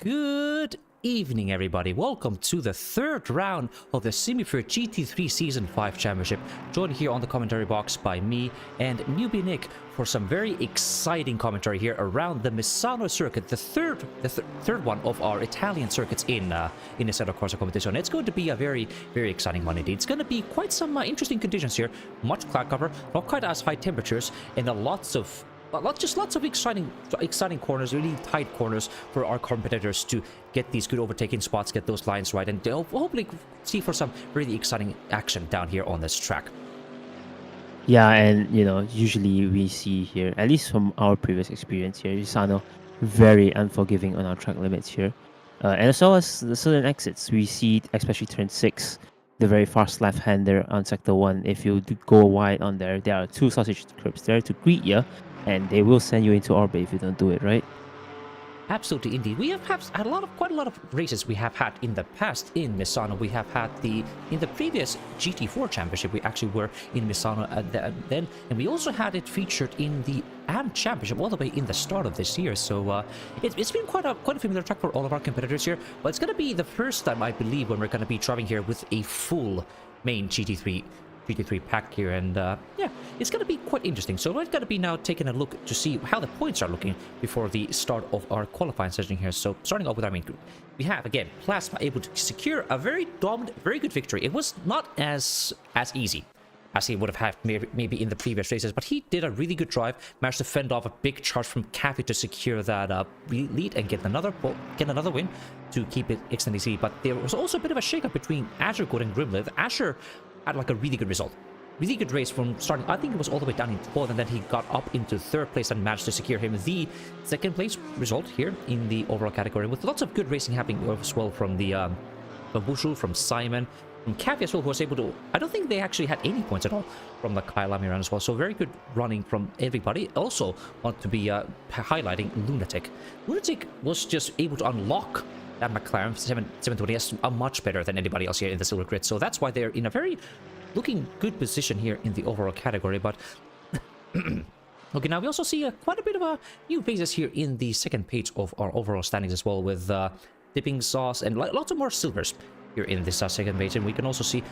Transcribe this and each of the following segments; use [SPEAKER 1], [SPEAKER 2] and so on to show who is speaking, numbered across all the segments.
[SPEAKER 1] Good evening, everybody. Welcome to the third round of the Simufur GT3 Season 5 Championship. Joined here on the commentary box by me and Newbie Nick for some very exciting commentary here around the Misano circuit, the third one of our Italian circuits in the Assetto Corsa competition. It's going to be a very exciting one indeed. It's going to be quite some interesting conditions here. Much cloud cover, not quite as high temperatures, and lots of exciting corners, really tight corners for our competitors to get these good overtaking spots, get those lines right, and hopefully see for some really exciting action down here on this track.
[SPEAKER 2] Yeah, and usually we see here, at least from our previous experience here, Misano very unforgiving on our track limits here. And as well as the certain exits, we see, especially turn 6, the very fast left-hander on sector 1. If you go wide on there are two sausage curbs there to greet you, and they will send you into orbit if you don't do it right.
[SPEAKER 1] Absolutely, indeed. We have had quite a lot of races we have had in the past in Misano. We have had in the previous GT4 championship, we actually were in Misano then, and we also had it featured in the AM championship all the way in the start of this year. So it's been quite a familiar track for all of our competitors here. But it's going to be the first time, I believe, when we're going to be driving here with a full main GT3 pack here, and yeah, it's going to be quite interesting. So we're going to be now taking a look to see how the points are looking before the start of our qualifying session here. So starting off with our main group, we have again Plasma able to secure a very dominant, very good victory. It was not as easy as he would have had maybe in the previous races, but he did a really good drive, managed to fend off a big charge from Cappy to secure that lead and get another win to keep it extended lead. But there was also a bit of a shakeup between Azure Good and Grimliv. Azure had like a really good result. Really good race from starting, I think it was all the way down in 12th, and then he got up into 3rd place and managed to secure him the 2nd place result here in the overall category, with lots of good racing happening as well from from Bushu, from Simon, from Cavi as well, who was able to, I don't think they actually had any points at all from the Kailami round as well. So very good running from everybody. Also want to be highlighting Lunatic. Lunatic was just able to unlock that McLaren 720 is much better than anybody else here in the silver grid. So that's why they're in a very looking good position here in the overall category. But okay, now we also see quite a bit of new faces here in the 2nd page of our overall standings as well, with Dipping Sauce and lots of more silvers here in this 2nd page. And we can also see,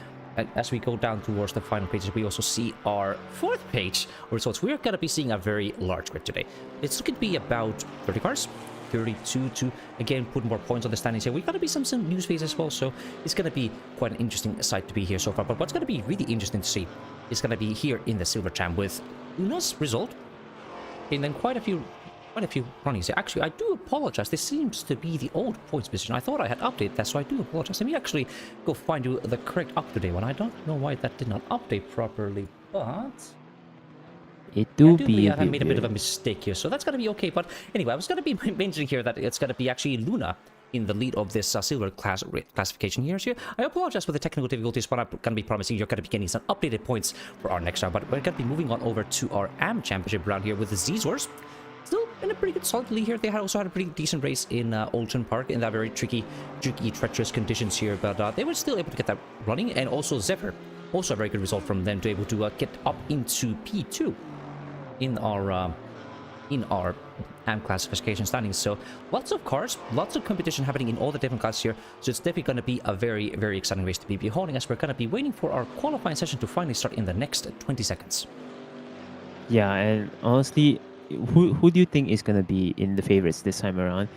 [SPEAKER 1] as we go down towards the final pages, we also see our 4th page results. We're going to be seeing a very large grid today. It's going to be about 30 cars, 32 to again put more points on the standings here. We've got to be some news phase as well, so it's going to be quite an interesting sight to be here so far. But what's going to be really interesting to see is going to be here in the silver champ with Una's result, and then quite a few runnings here. Actually, I do apologize. This seems to be the old points position. I thought I had updated that, so I do apologize. Let me actually go find you the correct up-to-date one. I don't know why that did not update properly, but
[SPEAKER 2] I
[SPEAKER 1] made a bit of a mistake here, so that's going to be okay. But anyway, I was going to be mentioning here that it's going to be actually Luna in the lead of this silver classification here. So I apologize for the technical difficulties, but I'm going to be promising you're going to be getting some updated points for our next round. But we're going to be moving on over to our AM Championship round here with the Z-Zors. Still in a pretty good solid lead here. They also had a pretty decent race in Oldton Park in that very tricky, treacherous conditions here, but they were still able to get that running. And also Zephyr, also a very good result from them to able to get up into P2 in our AM classification standings. So lots of cars, lots of competition happening in all the different classes here. So it's definitely going to be a very exciting race to be holding, as we're going to be waiting for our qualifying session to finally start in the next 20 seconds.
[SPEAKER 2] Yeah, and honestly, who do you think is going to be in the favorites this time around?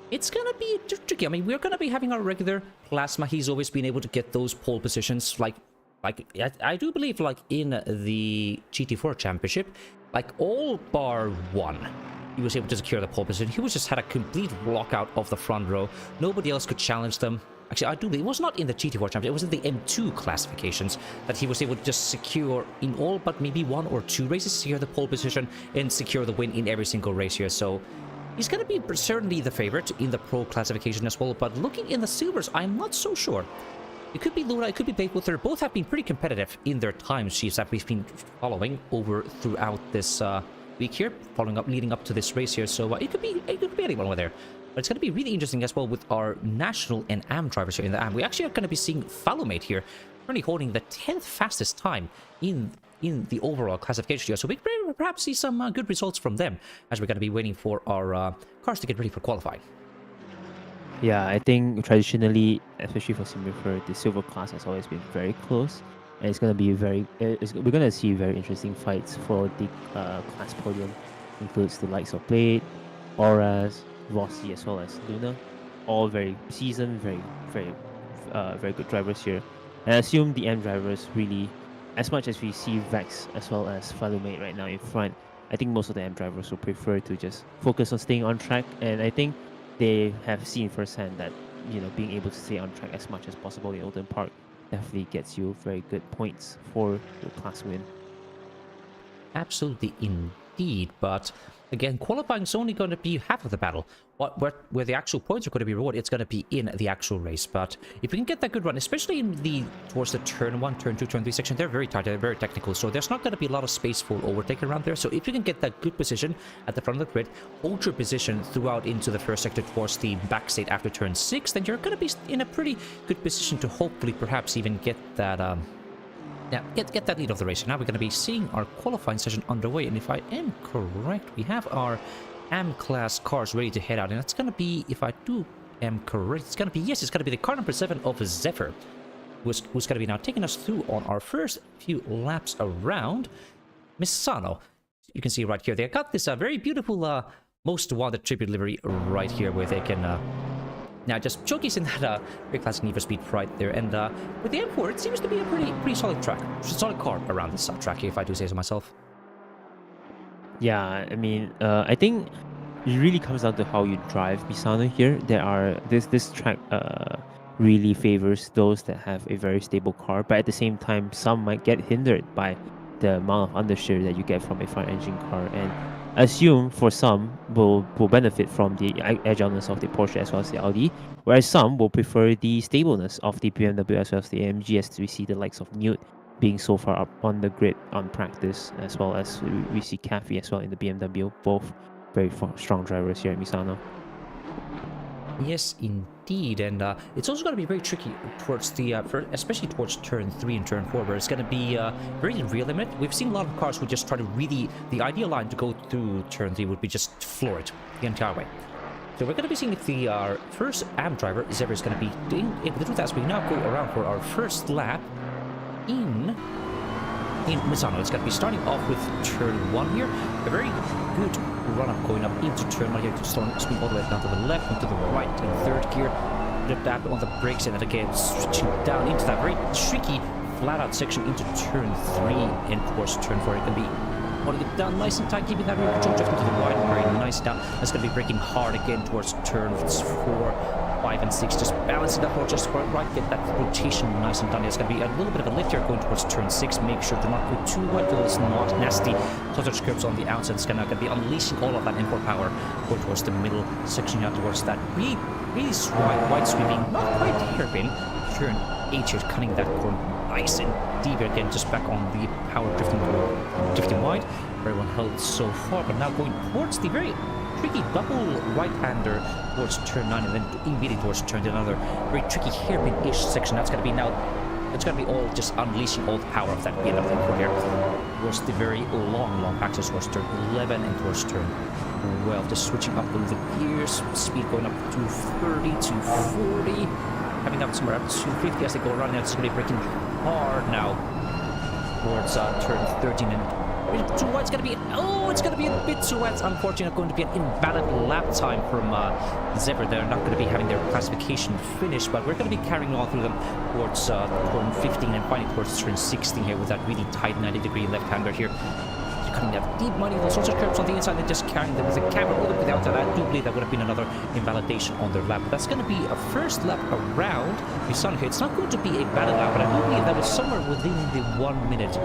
[SPEAKER 1] It's going to be tricky. I mean, we're going to be having our regular Plasma. He's always been able to get those pole positions, like I do believe, like in the GT4 championship, like all bar 1, he was able to secure the pole position. He was just had a complete lockout of the front row. Nobody else could challenge them. Actually, I do believe it was not in the GT4 championship. It was in the M2 classifications that he was able to just secure in all but maybe 1 or 2 races, secure the pole position and secure the win in every single race here. So he's going to be certainly the favorite in the pro classification as well. But looking in the silvers, I'm not so sure. It could be Luna, it could be Bakeluther. Both have been pretty competitive in their time sheets that we've been following over throughout this week here, leading up to this race here. So it could be anyone over there. But it's going to be really interesting as well with our national and AM drivers here in the AM. We actually are going to be seeing Fallowmate here, currently holding the 10th fastest time in the overall classification here. So we could perhaps see some good results from them as we're going to be waiting for our cars to get ready for qualifying.
[SPEAKER 2] Yeah, I think traditionally, especially for Simufur, the silver class has always been very close, and it's gonna be we're gonna see very interesting fights for the class podium. Includes the likes of Blade, Auras, Rossi, as well as Luna, all very seasoned, very good drivers here. And I assume the M drivers really, as much as we see Vex as well as Falumate right now in front, I think most of the M drivers will prefer to just focus on staying on track, and I think they have seen firsthand that being able to stay on track as much as possible in Oldham Park definitely gets you very good points for your class win.
[SPEAKER 1] Absolutely indeed, but again, qualifying is only going to be half of the battle. Where the actual points are going to be rewarded, it's going to be in the actual race. But if we can get that good run, especially towards the turn 1, turn 2, turn 3 section, they're very tight, they're very technical, so there's not going to be a lot of space for overtake around there. So if you can get that good position at the front of the grid, hold your position throughout into the first sector towards the back state after turn 6, then you're going to be in a pretty good position to hopefully perhaps even get that get that lead of the race. Now we're going to be seeing our qualifying session underway, and if I am correct, we have our M-class cars ready to head out, and it's going to be, if I am correct, it's going to be, yes, it's going to be the car number 7 of Zephyr, who's going to be now taking us through on our first few laps around Misano. You can see right here, they got this very beautiful Most Wanted tribute livery right here, where they can now just showcasing that very classic Need for Speed right there. And with the M4, it seems to be a pretty solid track, solid car around this track, if I do say so myself.
[SPEAKER 2] Yeah, I mean, I think it really comes down to how you drive Misano here. This track really favors those that have a very stable car, but at the same time, some might get hindered by the amount of understeer that you get from a front engine car, and assume for some will benefit from the agileness of the Porsche as well as the Audi, whereas some will prefer the stableness of the BMW as well as the AMG, as we see the likes of Newt being so far up on the grid on practice, as well as we see Cafe as well in the BMW, both very strong drivers here at Misano.
[SPEAKER 1] Yes, indeed, and it's also going to be very tricky towards the, especially towards turn 3 and turn 4, where it's going to be very real limit. We've seen a lot of cars who just try to really, the ideal line to go through turn 3 would be just floor it the entire way. So we're going to be seeing if the first AM driver, Zephyr, is going to be able to do that as we now go around for our first lap in Misano. It's going to be starting off with turn 1 here. A very good run-up going up into turn 1 here, to swing all the way down to the left and to the right in third gear. Bit of that on the brakes, and then again switching down into that very tricky flat-out section into turn 3 and towards turn 4. It can be holding it down nice and tight, keeping that rear control drift to the right, very nice down. That's going to be braking hard again towards turn 4. 5 and 6, just balancing that just right, get that rotation nice and done. It's going to be a little bit of a lift here going towards turn 6. Make sure to not go too wide, because it's not nasty clutch curves on the outside. It's going to be unleashing all of that import power going towards the middle section out towards that really wide sweeping, not quite hairpin. Turn 8 here, cutting that corner nice and deep again, just back on the power drifting wide. Very well held so far, but now going towards the very tricky double right-hander towards turn 9, and then immediately towards turn 10, another very tricky hairpin-ish section. That's going to be now, it's going to be all just unleashing all the power of that BMW here towards the very long axis towards turn 11 and towards turn 12. Just switching up the gears, speed going up to 30 to 40, having up somewhere up to 250 as they go around. Now it's going to be braking hard now towards turn 13 and too wide. It's going to be a bit too wide. It's unfortunately going to be an invalid lap time from Zephyr. They're not going to be having their classification finished, but we're going to be carrying on through them towards turn 15 and finally towards turn 16 here with that really tight 90-degree left-hander here. Cutting that deep money, those sorts of curves on the inside, and just carrying them with a camera all the way down to that. I do believe that would have been another invalidation on their lap. But that's going to be a first lap around Misano here. It's not going to be a bad lap, but I do believe that was somewhere within the 1 minute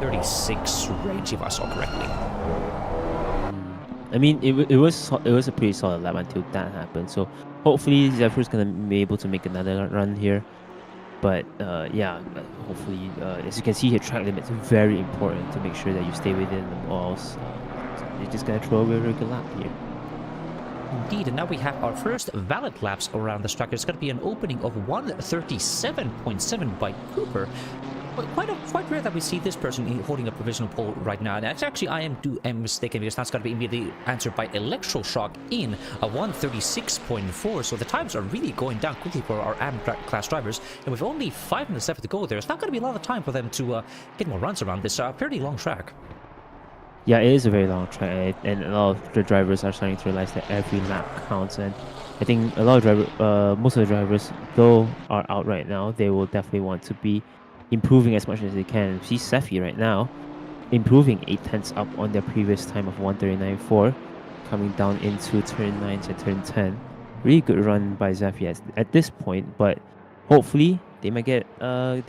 [SPEAKER 1] 36 range, if I saw correctly.
[SPEAKER 2] I mean, it was a pretty solid lap until that happened. So hopefully Zephyr's gonna be able to make another run here. But yeah, hopefully, as you can see here, track limits are very important to make sure that you stay within them, or else you're just gonna throw away a very good lap here.
[SPEAKER 1] Indeed, and now we have our first valid laps around this track. There's going to be an opening of 137.7 by Cooper. But quite rare that we see this person holding a provisional pole right now. And actually, I am mistaken, because that's going to be immediately answered by Electroshock in a 136.4. So the times are really going down quickly for our AM class drivers. And with only 5 minutes left to go, there's not going to be a lot of time for them to get more runs around this fairly long track.
[SPEAKER 2] Yeah, it is a very long track, and a lot of the drivers are starting to realize that every lap counts. And I think a lot of most of the drivers, though, are out right now. They will definitely want to be improving as much as they can. See Seffi right now, improving 8 tenths up on their previous time of 139.4, coming down into turn 9 and turn 10. Really good run by Zephy at this point, but hopefully they might get a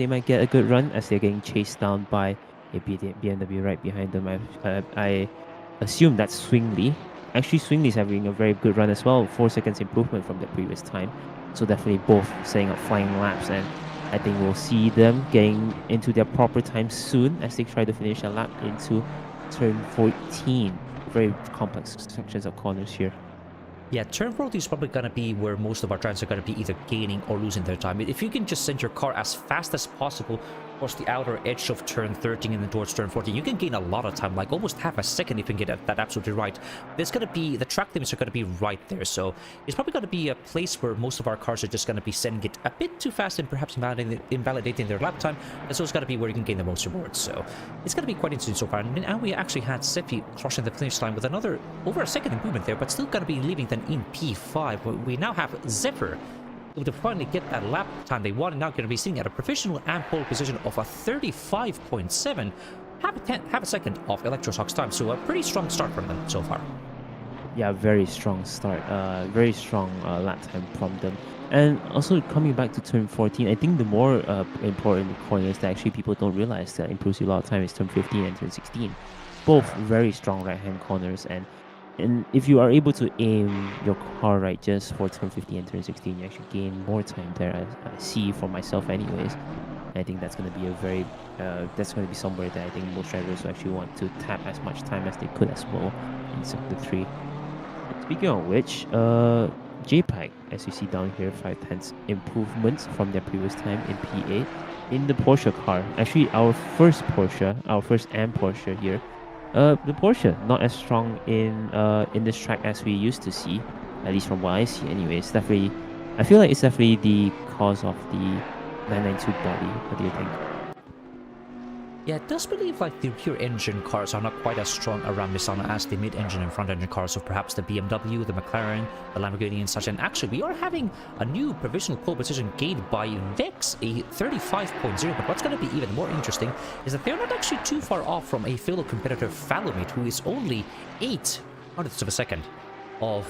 [SPEAKER 2] good run as they're getting chased down by a BMW right behind them. I assume that's Swingley. Actually, Swingley's having a very good run as well, 4 seconds improvement from the previous time. So definitely both setting up flying laps, and I think we'll see them getting into their proper time soon as they try to finish a lap into turn 14. Very complex sections of corners here.
[SPEAKER 1] Yeah, turn 14 is probably going to be where most of our drivers are going to be either gaining or losing their time. If you can just send your car as fast as possible towards the outer edge of turn 13 and then towards turn 14, you can gain a lot of time, like almost half a second if you can get that absolutely right. There's going to be, the track limits are going to be right there, so it's probably going to be a place where most of our cars are just going to be sending it a bit too fast and perhaps invalidating their lap time, and so it's going to be where you can gain the most rewards. So it's going to be quite interesting so far. And now we actually had Seppi crossing the finish line with another over a second improvement there, but still going to be leaving them in P5. We now have Zephyr able to finally get that lap time they want, and now going to be sitting at a provisional and pole position of a 35.7, half a second off Electroshock's time. So a pretty strong start from them so far.
[SPEAKER 2] Yeah, very strong start. Very strong lap time from them. And also coming back to turn 14, I think the more important corners that actually people don't realize that improves you a lot of time is turn 15 and turn 16. Both very strong right-hand corners, and if you are able to aim your car right just for turn 15 and turn 16, you actually gain more time there. I see for myself anyways. And I think that's going to be that's going to be somewhere that I think most drivers will actually want to tap as much time as they could as well in Sector 3. Speaking of which, JPEG, as you see down here, 5 tenths improvements from their previous time in P8 in the Porsche car. Actually, our first AM Porsche here. The Porsche not as strong in this track as we used to see, at least from what I see. Anyways, definitely, I feel like it's definitely the cause of the 992 body. What do you think?
[SPEAKER 1] Yeah, it does believe like the rear engine cars are not quite as strong around Misano as the mid-engine and front-engine cars of perhaps the BMW, the McLaren, the Lamborghini and such. And actually, we are having a new provisional pole position gained by Vex, a 35.0. But what's going to be even more interesting is that they're not actually too far off from a fellow competitor, Falomate, who is only 8 hundredths of a second of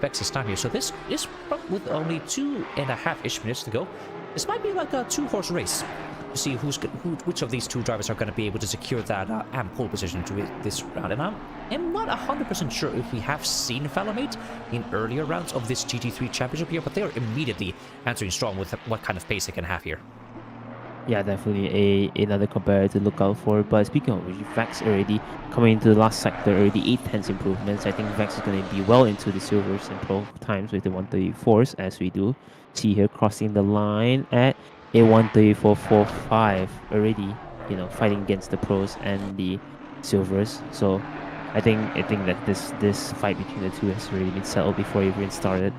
[SPEAKER 1] Vex's time here. So this is with only 2.5-ish minutes to go. This might be like a 2-horse race to see which of these two drivers are going to be able to secure that AM pole position to this round. And I'm not 100% sure if we have seen Falomate in earlier rounds of this GT3 championship here, but they are immediately answering strong with what kind of pace they can have here.
[SPEAKER 2] Yeah, definitely another competitor to look out for. But speaking of which, Vex already coming into the last sector, already 8 tenths improvements. I think Vex is going to be well into the silvers and pro times with the 134s, as we do see here crossing the line at a 134.45 already, fighting against the pros and the silvers. So I think that this fight between the two has already been settled before it even started.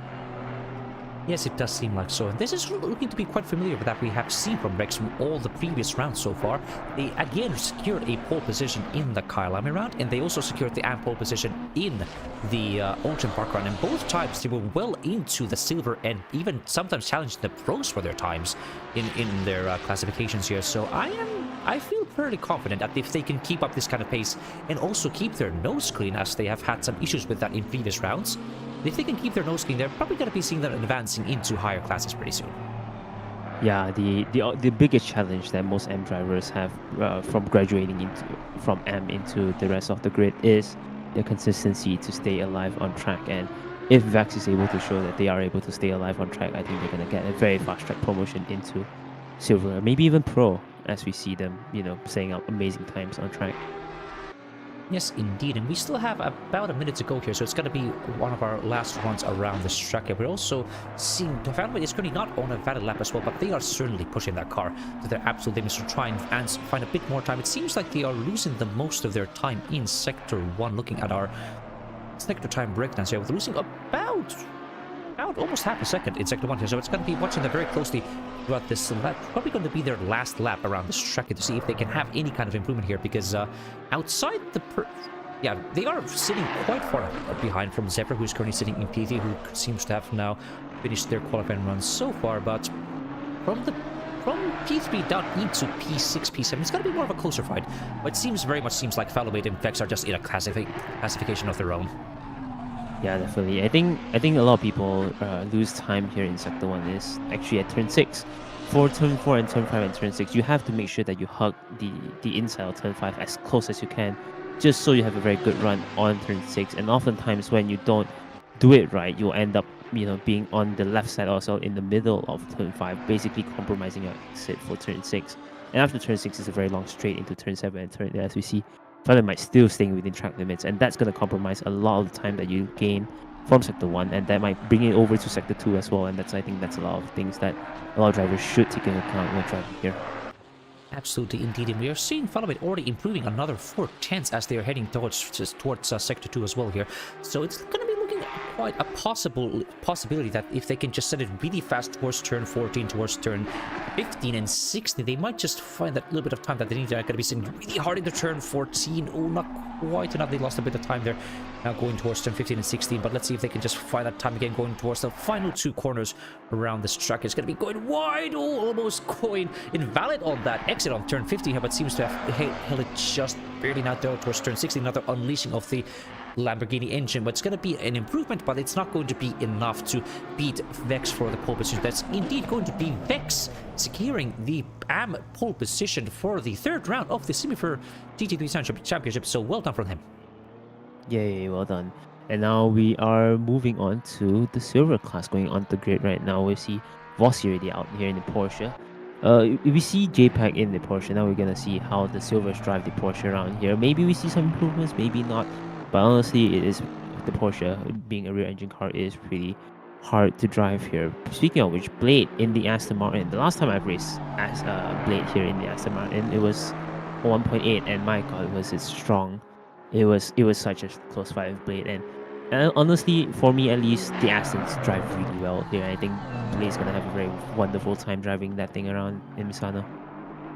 [SPEAKER 1] Yes, it does seem like so. And this is looking to be quite familiar with that we have seen from Rex from all the previous rounds so far. They again secured a pole position in the Kyalami round, and they also secured the AM pole position in the Ocean Park round. And both times they were well into the silver and even sometimes challenging the pros for their times in their classifications here. So I feel fairly confident that if they can keep up this kind of pace and also keep their nose clean, as they have had some issues with that in previous rounds, if they can keep their nose clean, they're probably going to be seeing them advancing into higher classes pretty soon.
[SPEAKER 2] Yeah, the biggest challenge that most M drivers have from graduating from M into the rest of the grid is their consistency to stay alive on track. And if Vex is able to show that they are able to stay alive on track, I think they're going to get a very fast track promotion into silver, maybe even pro, as we see them, setting up amazing times on track.
[SPEAKER 1] Yes, indeed, and we still have about a minute to go here, so it's going to be one of our last runs around this track. We're also seeing the Fanway is currently not on a valid lap as well, but they are certainly pushing that car to their absolute limits to try and find a bit more time. It seems like they are losing the most of their time in Sector 1, looking at our Sector time breakdowns here. We're losing about almost half a second in Sector 1 here, so it's going to be watching them very closely throughout this lap. Probably going to be their last lap around this track to see if they can have any kind of improvement here, because outside the yeah, they are sitting quite far behind from Zebra, who's currently sitting in P3, who seems to have now finished their qualifying run so far, but from P3 down into P6, P7, it's going to be more of a closer fight, but it very much seems like Fallow and Vex are just in a classification of their own.
[SPEAKER 2] Yeah, definitely. I think a lot of people lose time here in Sector 1 is actually at turn 6. For turn 4 and turn 5 and turn 6, you have to make sure that you hug the inside of turn 5 as close as you can, just so you have a very good run on turn 6. And oftentimes when you don't do it right, you'll end up being on the left side, also in the middle of turn 5, basically compromising your exit for turn 6. And after turn 6 is a very long straight into turn 7 and turn 8, as we see. Fallow might still staying within track limits, and that's going to compromise a lot of the time that you gain from Sector 1, and that might bring it over to Sector 2 as well. And I think that's a lot of things that a lot of drivers should take into account when driving here.
[SPEAKER 1] Absolutely, indeed, and we are seeing Fallow already improving another 4/10 as they are heading towards Sector 2 as well here. So it's going to be looking quite a possibility that if they can just set it really fast towards turn 14, towards turn 15 and 16, they might just find that little bit of time that they need. They're going to be sitting really hard into turn 14. Oh, not quite enough. They lost a bit of time there. Now going towards turn 15 and 16, but let's see if they can just find that time again going towards the final 2 corners around this track. It's going to be going wide. Oh, almost going invalid on that exit on turn 15 here, but seems to have held it just barely now there towards turn 16. Another unleashing of the Lamborghini engine, but it's going to be an improvement, but it's not going to be enough to beat Vex for the pole position. That's indeed going to be Vex securing the AM pole position for the 3rd round of the Simufur GT3 Championship, so well done from him.
[SPEAKER 2] Yay, well done. And now we are moving on to the silver class, going on the grid right now. We see Vossi already out here in the Porsche. We see JPEG in the Porsche. Now we're going to see how the silvers drive the Porsche around here. Maybe we see some improvements, maybe not. But honestly, it is the Porsche, being a rear engine car, is pretty hard to drive here. Speaking of which, Blade in the Aston Martin. The last time I've raced as Blade here in the Aston Martin, it was 1.8, and my god, was it strong. It was such a close fight with Blade, and honestly, for me at least, the Astons drive really well here. I think Blade's gonna have a very wonderful time driving that thing around in Misano.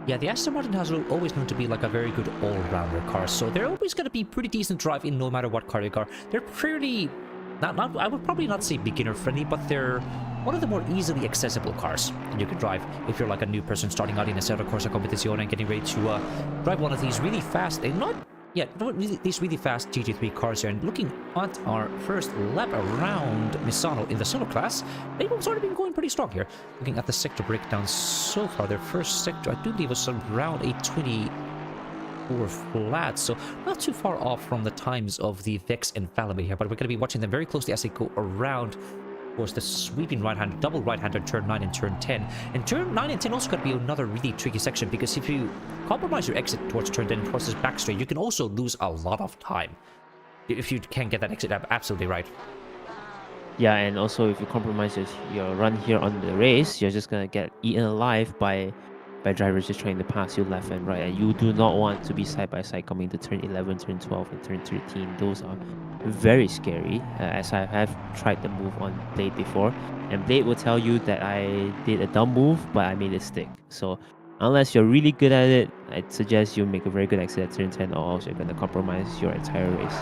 [SPEAKER 1] Yeah, the Aston Martin has always known to be like a very good all-rounder car, so they're always going to be pretty decent drive in no matter what car they are. They're fairly, I would probably not say beginner-friendly, but they're one of the more easily accessible cars that you can drive if you're like a new person starting out in a Assetto Corsa Competizione and getting ready to drive one of these really fast, these really fast GT3 cars here. And looking at our first lap around Misano in the solo class, they've already been going pretty strong here. Looking at the sector breakdown so far, their first sector, I do believe, was around a 24 flat, so not too far off from the times of the Vex and Fallow here, but we're going to be watching them very closely as they go around. Of course, the sweeping right-hand, double right-hander turn 9 and turn 10. And turn 9 and 10 also going to be another really tricky section, because if you compromise your exit towards turn 10 towards this back straight, you can also lose a lot of time if you can't get that exit up. Absolutely right.
[SPEAKER 2] Yeah, and also if you compromise your run here on the race, you're just going to get eaten alive by drivers just trying to pass you left and right. And you do not want to be side by side coming to turn 11, turn 12, and turn 13. Those are very scary, as I have tried the move on Blade before, and Blade will tell you that I did a dumb move, but I made it stick. So unless you're really good at it, I'd suggest you make a very good exit at turn 10, or else you're going to compromise your entire race.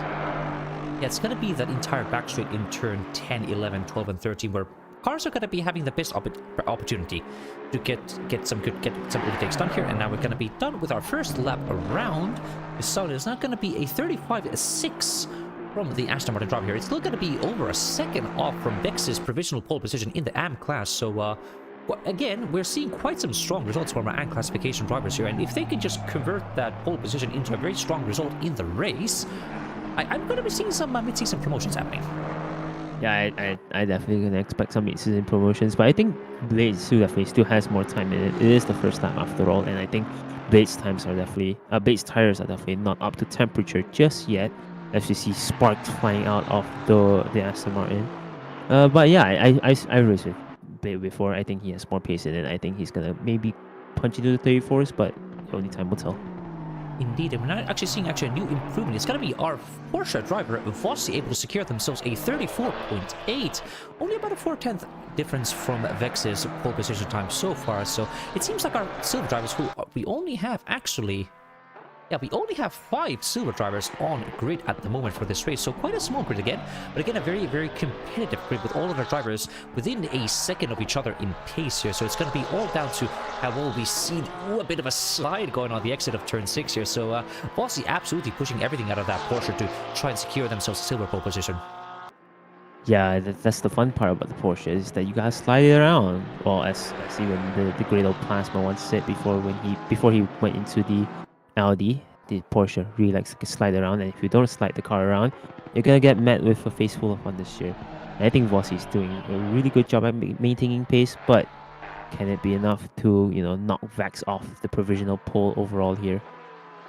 [SPEAKER 1] Yeah, it's going to be that entire back straight in turn 10, 11, 12, and 13, where cars are going to be having the best opportunity to get some overtakes done here. And now we're going to be done with our first lap around. So it's not going to be a 35.6 from the Aston Martin driver here. It's still going to be over a second off from Vex's provisional pole position in the AM class. So again, we're seeing quite some strong results from our AM classification drivers here, and if they can just convert that pole position into a very strong result in the race, I'm going to be seeing some mid-season promotions happening.
[SPEAKER 2] Yeah, I definitely gonna expect some mid-season promotions, but I think Blade still has more time in it. It is the first time after all, and I think Blade's tires are definitely not up to temperature just yet. As you see sparks flying out of the Aston Martin. But yeah, I raced with Blade before. I think he has more pace in it. I think he's gonna maybe punch into the 34s, but only time will tell.
[SPEAKER 1] Indeed, and we're not actually seeing a new improvement. It's going to be our Porsche driver, Vossi, able to secure themselves a 34.8. Only about a 4/10 difference from Vex's pole position time so far. So it seems like our silver drivers, who we only have actually... Yeah, we only have 5 silver drivers on grid at the moment for this race, so quite a small grid again, but again a very, very competitive grid with all of our drivers within a second of each other in pace here, so it's going to be all down to how well we see a bit of a slide going on the exit of turn 6 here, so Vossi absolutely pushing everything out of that Porsche to try and secure themselves a silver pole position.
[SPEAKER 2] Yeah, that's the fun part about the Porsche is that you guys slide it around. Well, as even the great old Plasma once said before he went into the Audi, the Porsche really likes to slide around, and if you don't slide the car around, you're gonna get met with a face full of fun this year. And I think Vossi is doing a really good job at maintaining pace, but can it be enough to knock Vax off the provisional pole overall here?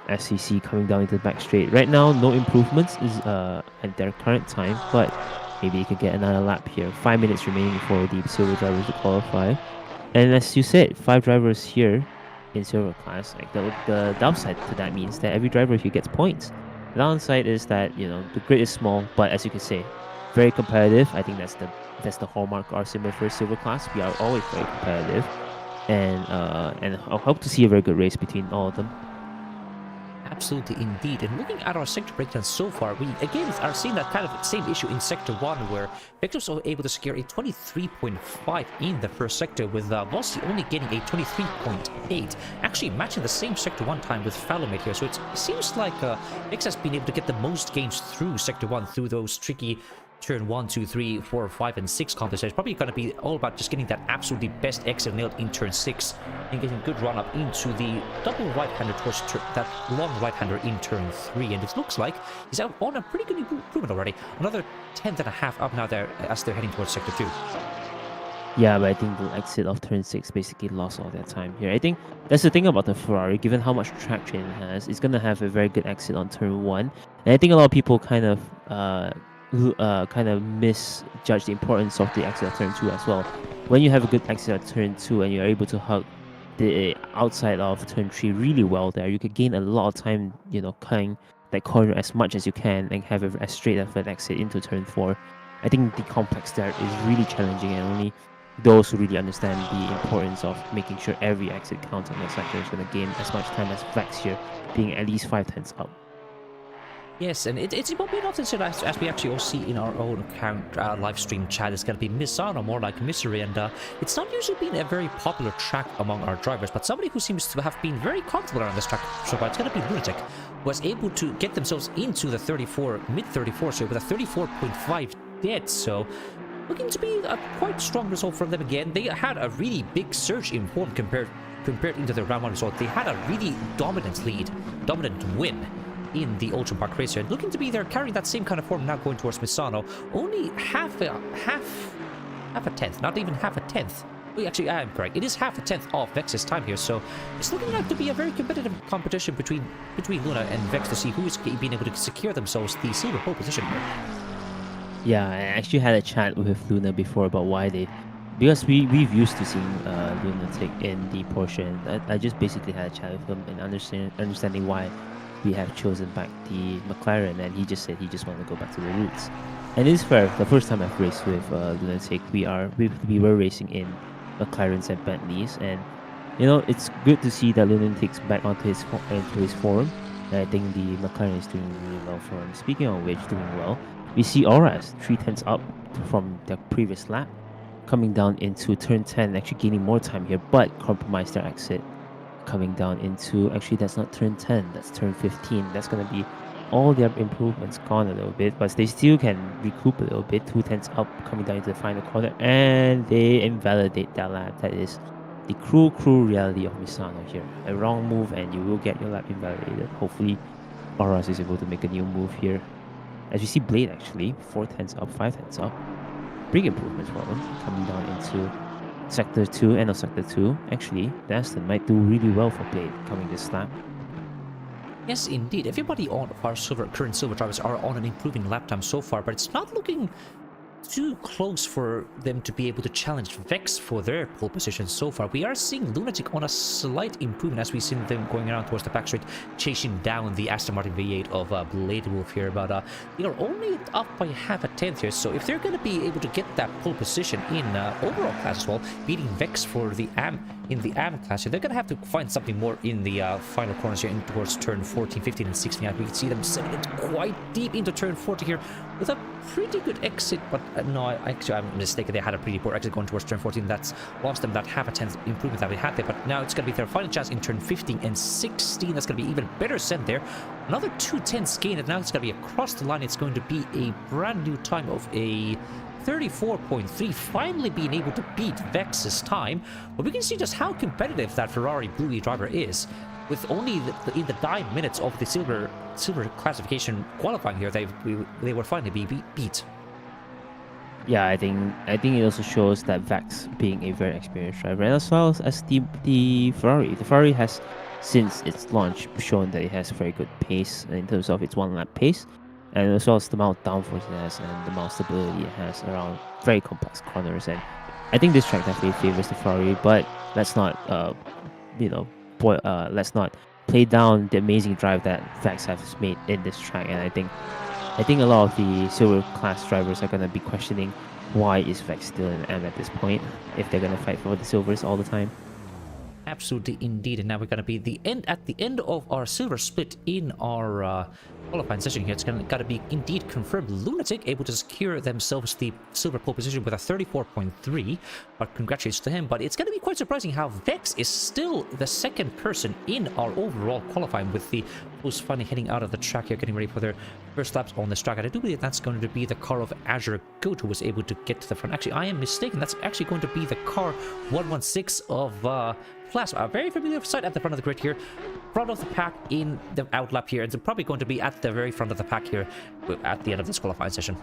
[SPEAKER 2] As you see coming down into the back straight. Right now, no improvements is at their current time, but maybe you could get another lap here. 5 minutes remaining for the silver drivers to qualify. And as you said, 5 drivers here in silver class. Like the downside to that means that every driver here gets points. The downside is that the grid is small, but as you can say, very competitive. I think that's the hallmark of our Simufur silver class. We are always very competitive, and I hope to see a very good race between all of them.
[SPEAKER 1] Absolutely, indeed. And looking at our sector breakdown so far, we again are seeing that kind of same issue in Sector 1, where Victor's able to secure a 23.5 in the first sector, with Vossi only getting a 23.8, actually matching the same Sector 1 time with Falomate here. So it seems like Vix has been able to get the most gains through Sector 1, through those tricky turn 1, 2, 3, 4, 5, and 6 contests. It's probably going to be all about just getting that absolutely best exit nailed in turn 6 and getting a good run up into the double right-hander towards that long right-hander in turn 3. And it looks like he's out on a pretty good improvement already. Another 10th.5 up now there as they're heading towards sector 2.
[SPEAKER 2] Yeah, but I think the exit of turn 6 basically lost all their time here. I think that's the thing about the Ferrari, given how much traction it has, it's going to have a very good exit on turn 1. And I think a lot of people kind of misjudge the importance of the exit of turn 2 as well. When you have a good exit at turn 2 and you're able to hug the outside of turn 3 really well there, you could gain a lot of time, cutting that corner as much as you can and have a straight of an exit into turn 4. I think the complex there is really challenging, and only those who really understand the importance of making sure every exit counts on the sector is going to gain as much time as Vex here, being at least 5/10 up.
[SPEAKER 1] Yes, and it's important enough to say that as we actually all see in our own account live stream chat, it's going to be Misano, more like Misery, and it's not usually been a very popular track among our drivers, but somebody who seems to have been very comfortable around this track so far, it's going to be Lunatic, was able to get themselves into the mid-34, so with a 34.5 dead, so looking to be a quite strong result from them again. They had a really big surge in form compared into the round 1 result. They had a really dominant win in the Ultra Park race here, and looking to be there carrying that same kind of form now going towards Misano. Only half a tenth, not even half a tenth. Well, actually, I am correct. It is half a tenth off Vex's time here, so it's looking like to be a very competitive competition between Luna and Vex to see who is being able to secure themselves the silver pole position here.
[SPEAKER 2] Yeah, I actually had a chat with Luna before about why because we've used to seeing Lunatic in the Porsche, and I just basically had a chat with him and understanding why we have chosen back the McLaren, and he just said he just wanted to go back to the roots. And it is fair. The first time I've raced with Lunatic, we were racing in McLarens and Bentleys, and it's good to see that Lunatic's back into his form. And I think the McLaren is doing really well for him. Speaking of which, doing well, we see Auras 3/10 up from their previous lap, coming down into turn 10, actually gaining more time here, but compromised their exit. Coming down into, actually that's not turn 10, that's turn 15. That's going to be all their improvements gone a little bit, but they still can recoup a little bit. 2/10 up, coming down into the final corner, and they invalidate that lap. That is the cruel reality of Misano here. A wrong move and you will get your lap invalidated. Hopefully Auras is able to make a new move here. As you see Blade actually, 4/10 up, 5/10 up. big improvements for them coming down into Sector 2, end of Sector 2. Actually, the Aston might do really well for Blade coming this lap.
[SPEAKER 1] Yes, indeed. Everybody on our current silver drivers are on an improving lap time so far, but it's not looking too close for them to be able to challenge Vex for their pole position so far. We are seeing Lunatic on a slight improvement as we see them going around towards the back straight, chasing down the Aston Martin V8 of Blade Wolf here, but they are only up by half a tenth here, so if they're going to be able to get that pole position in overall class as well, beating Vex for the in the AM class here, they're going to have to find something more in the final corners here in towards turn 14, 15, and 16. We can see them sending it quite deep into turn 40 here with a pretty good exit, but no, actually I'm mistaken. They had a pretty poor exit going towards turn 14. That's lost them that half a tenth improvement that they had there, but now it's going to be their final chance in turn 15 and 16. That's going to be even better sent there. Another 2/10 gain, and now it's going to be across the line. It's going to be a brand new time of a 34.3, finally being able to beat Vex's time. But we can see just how competitive that Ferrari Blue driver is. With only in the 9 minutes of the silver classification qualifying here, they were finally beat.
[SPEAKER 2] Yeah, I think it also shows that Vex being a very experienced driver, and as well as the Ferrari. The Ferrari has, since its launch, shown that it has a very good pace in terms of its one lap pace, and as well as the amount of downforce it has and the amount of stability it has around very complex corners. And I think this track definitely favors the Ferrari, but let's not let's not play down the amazing drive that Vex has made in this track. And I think a lot of the silver class drivers are going to be questioning why is Vex still in M at this point if they're going to fight for the silvers all the time.
[SPEAKER 1] Absolutely, indeed. And now we're going to be at the end of our silver split in our qualifying session here. It's going to be indeed confirmed. Lunatic able to secure themselves the silver pole position with a 34.3. But congratulations to him. But it's going to be quite surprising how Vex is still the second person in our overall qualifying, with the who's finally heading out of the track here, getting ready for their first laps on this track. And I do believe that's going to be the car of Azure Goat, who was able to get to the front. Actually, I am mistaken. That's actually going to be the car 116 of Plasma. A very familiar sight at the front of the grid here. Front of the pack in the outlap here. It's probably going to be at the very front of the pack here at the end of this qualifying session.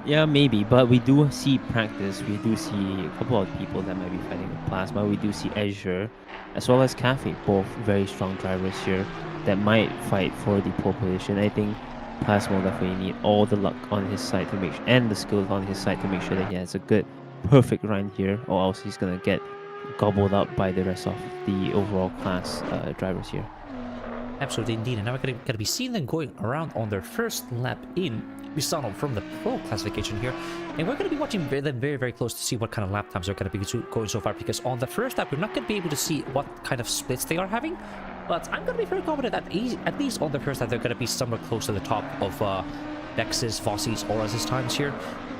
[SPEAKER 2] Yeah, maybe, but we do see practice. We do see a couple of people that might be fighting with Plasma. We do see Azure as well as Cafe, both very strong drivers here that might fight for the pole position. I think Plasma will definitely need all the luck on his side to make and the skills on his side to make sure that he has a good, perfect run here, or else he's gonna get gobbled up by the rest of the overall class drivers here.
[SPEAKER 1] Absolutely, indeed. And now we're going to be seeing them going around on their first lap in Misano from the Pro classification here. And we're going to be watching them very, very close to see what kind of lap times they're going to be going so far, because on the first lap, we're not going to be able to see what kind of splits they are having. But I'm going to be very confident that at least on the first lap, they're going to be somewhere close to the top of Vex's, Fossey's, Aura's times here.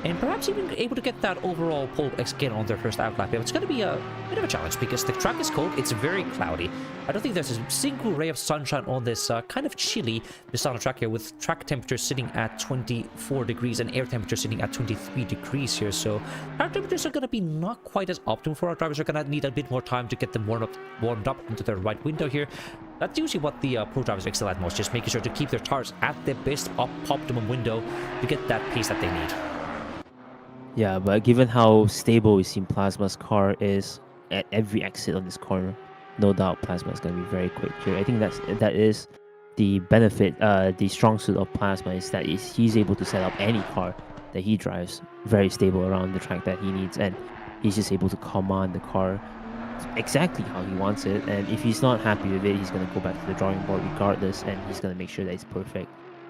[SPEAKER 1] And perhaps even able to get that overall pole again on their first outlap. It's going to be a bit of a challenge because the track is cold, it's very cloudy. I don't think there's a single ray of sunshine on this kind of chilly Misano track here, with track temperature sitting at 24 degrees and air temperature sitting at 23 degrees here. So our temperatures are going to be not quite as optimal for our drivers. Are going to need a bit more time to get them warmed up into their right window here. That's usually what the pro drivers excel at most, just making sure to keep their tires at the best optimum window to get that pace that they need.
[SPEAKER 2] Yeah, but given how stable we see Plasma's car is at every exit on this corner, no doubt Plasma is going to be very quick here. I think that is the benefit, the strong suit of Plasma is that he's able to set up any car that he drives very stable around the track that he needs, and he's just able to command the car exactly how he wants it. And if he's not happy with it, he's going to go back to the drawing board regardless, and he's going to make sure that it's perfect.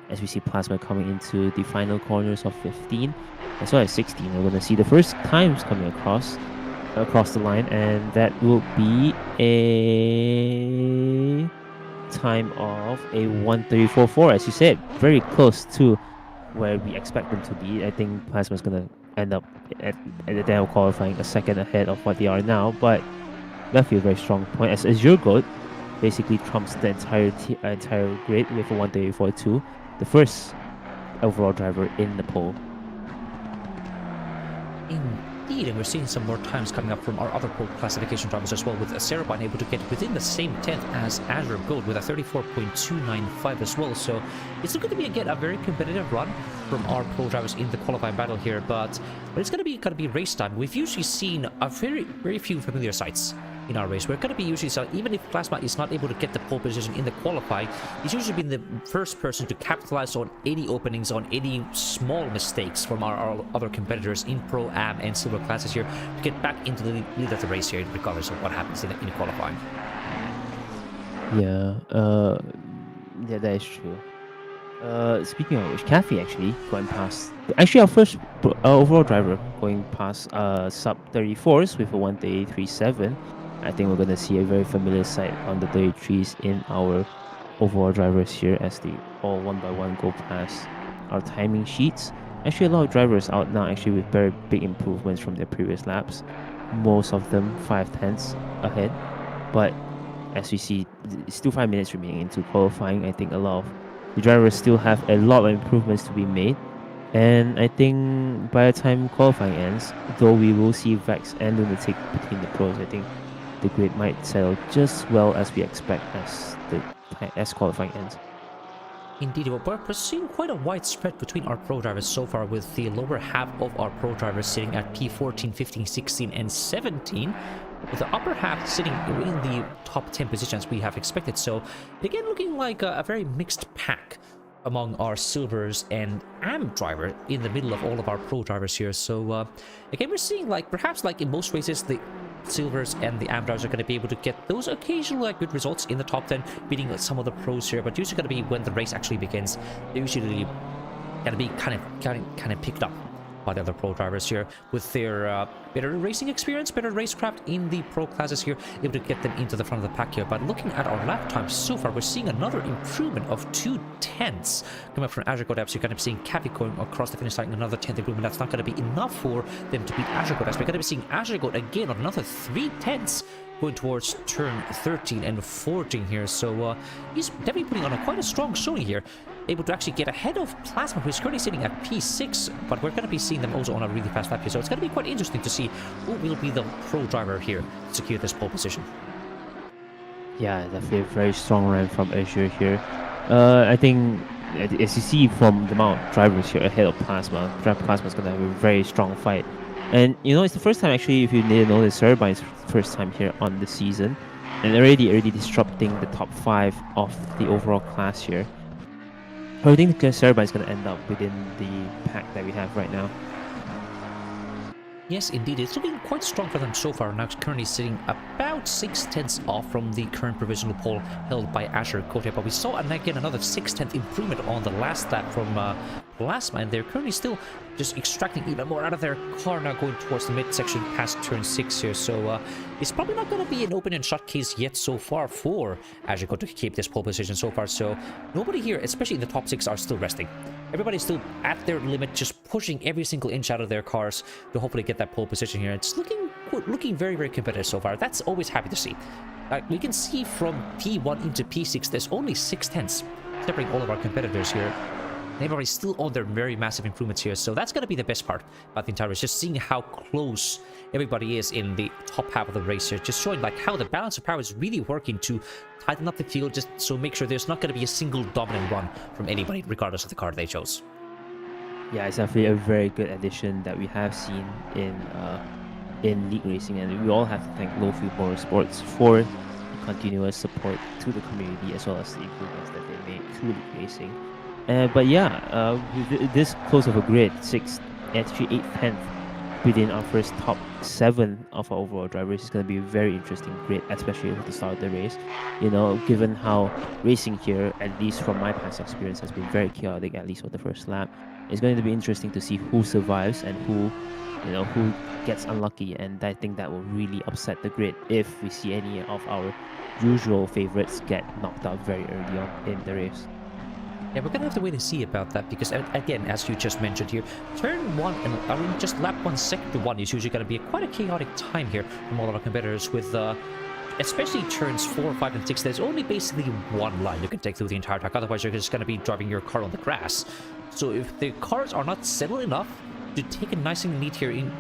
[SPEAKER 2] As we see Plasma coming into the final corners of 15 as well as 16, we're going to see the first times coming across the line, and that will be a time of a 1:34.4, as you said, very close to where we expect them to be. I think Plasma is going to end up at the end of qualifying a second ahead of what they are now, but definitely a very strong point, as your goat basically trumps the entire grid with a 1:34.2, the first overall driver in the pole.
[SPEAKER 1] Indeed, and we're seeing some more times coming up from our other pro classification drivers as well, with Cerebine able to get within the same 10th as Azure Gold with a 34.295 as well. So it's going to be, again, a very competitive run from our pro drivers in the qualifying battle here, but it's going to be race time. We've usually seen a very few familiar sights in our race. We're going to be usually, so even if Plasma is not able to get the pole position in the qualifying, he's usually been the first person to capitalize on any openings, on any small mistakes from our other competitors in Pro, Am, and Silver classes here to get back into the lead of the race here, regardless of what happens in qualifying.
[SPEAKER 2] Yeah, yeah, that is true. Speaking of which, Kathy actually going past. Actually, our first overall driver going past sub 34s with a 1:33.7. I think we're going to see a very familiar sight on the 33s in our overall drivers here as they all one by one go past our timing sheets. Actually, a lot of drivers out now actually with very big improvements from their previous laps. Most of them 5/10ths ahead. But as we see, it's still 5 minutes remaining into qualifying. I think a lot of the drivers still have a lot of improvements to be made. And I think by the time qualifying ends, though we will see Vex and Lunatic between the pros, I think the grid might settle just well as we expect as qualifying ends.
[SPEAKER 1] Indeed, we're seeing quite a wide spread between our pro drivers so far, with the lower half of our pro drivers sitting at P14, 15, 16, and 17, with the upper half sitting in the top 10 positions we have expected. So, again, looking like a very mixed pack among our Silvers and Am driver in the middle of all of our pro drivers here. So, again, we're seeing, like, perhaps like in most races, the Silvers and the Am drivers are going to be able to get those occasional good results in the top 10, beating some of the pros here, but usually going to be when the race actually begins. They're usually going to be kind of picked up by the other pro drivers here with their better racing experience, better racecraft in the pro classes here, able to get them into the front of the pack here. But looking at our lap times so far, we're seeing another improvement of 2/10ths coming up from Azure Goddess. You're going to be seeing Cavi going across the finish line, another 10th improvement. That's not going to be enough for them to beat Azure Goddess. We're going to be seeing Azure God again on another 3/10ths going towards turn 13 and 14 here. So he's definitely putting on quite a strong showing here, able to actually get ahead of Plasma, who's currently sitting at P6, but we're going to be seeing them also on a really fast lap here. So it's going to be quite interesting to see who will be the pro driver here to secure this pole position.
[SPEAKER 2] Yeah, definitely a very strong run from Azure here. I think, as you see from the amount of drivers here ahead of Plasma, Plasma is going to have a very strong fight. And, you know, it's the first time, actually, if you didn't know, this Cerebine's first time here on the season, and already disrupting the top 5 of the overall class here. I think the Cerebine is going to end up within the pack that we have right now.
[SPEAKER 1] Yes, indeed. It's looking quite strong for them so far. Now currently sitting about 6/10ths off from the current provisional pole held by Azure Kote. But we saw, and again, another 6/10th improvement on the last lap from Plasma, and they're currently still just extracting even more out of their car now, going towards the midsection past turn 6 here. So it's probably not going to be an open and shut case yet so far for Azure Kote to keep this pole position so far. So nobody here, especially in the top 6, are still resting. Everybody's still at their limit, just pushing every single inch out of their cars to hopefully get that pole position here. It's looking very competitive so far. That's always happy to see. We can see from P1 into P6, there's only 6/10ths separating all of our competitors here. Everybody's still on their very massive improvements here, so that's going to be the best part about the entire race, just seeing how close everybody is in the top half of the race here, just showing like how the balance of power is really working to tighten up the field, just so make sure there's not going to be a single dominant run from anybody, regardless of the car they chose.
[SPEAKER 2] Yeah, it's definitely a very good addition that we have seen in league racing, and we all have to thank Lowfield Motorsports for the continuous support to the community as well as the improvements that they made to league racing. But yeah, with this close of a grid, 6th, actually 8th, 10th within our first top 7 of our overall drivers is going to be a very interesting grid, especially at the start of the race. You know, given how racing here, at least from my past experience, has been very chaotic, at least for the first lap. It's going to be interesting to see who survives and who gets unlucky, and I think that will really upset the grid if we see any of our usual favorites get knocked out very early on in the race.
[SPEAKER 1] Yeah, we're going to have to wait and see about that, because again, as you just mentioned here, turn 1 and just lap 1, sector 1 is usually going to be quite a chaotic time here from all of our competitors, with especially turns 4, 5, and 6. There's only basically one line you can take through the entire track, otherwise you're just going to be driving your car on the grass. So if the cars are not settled enough to take a nice and neat here in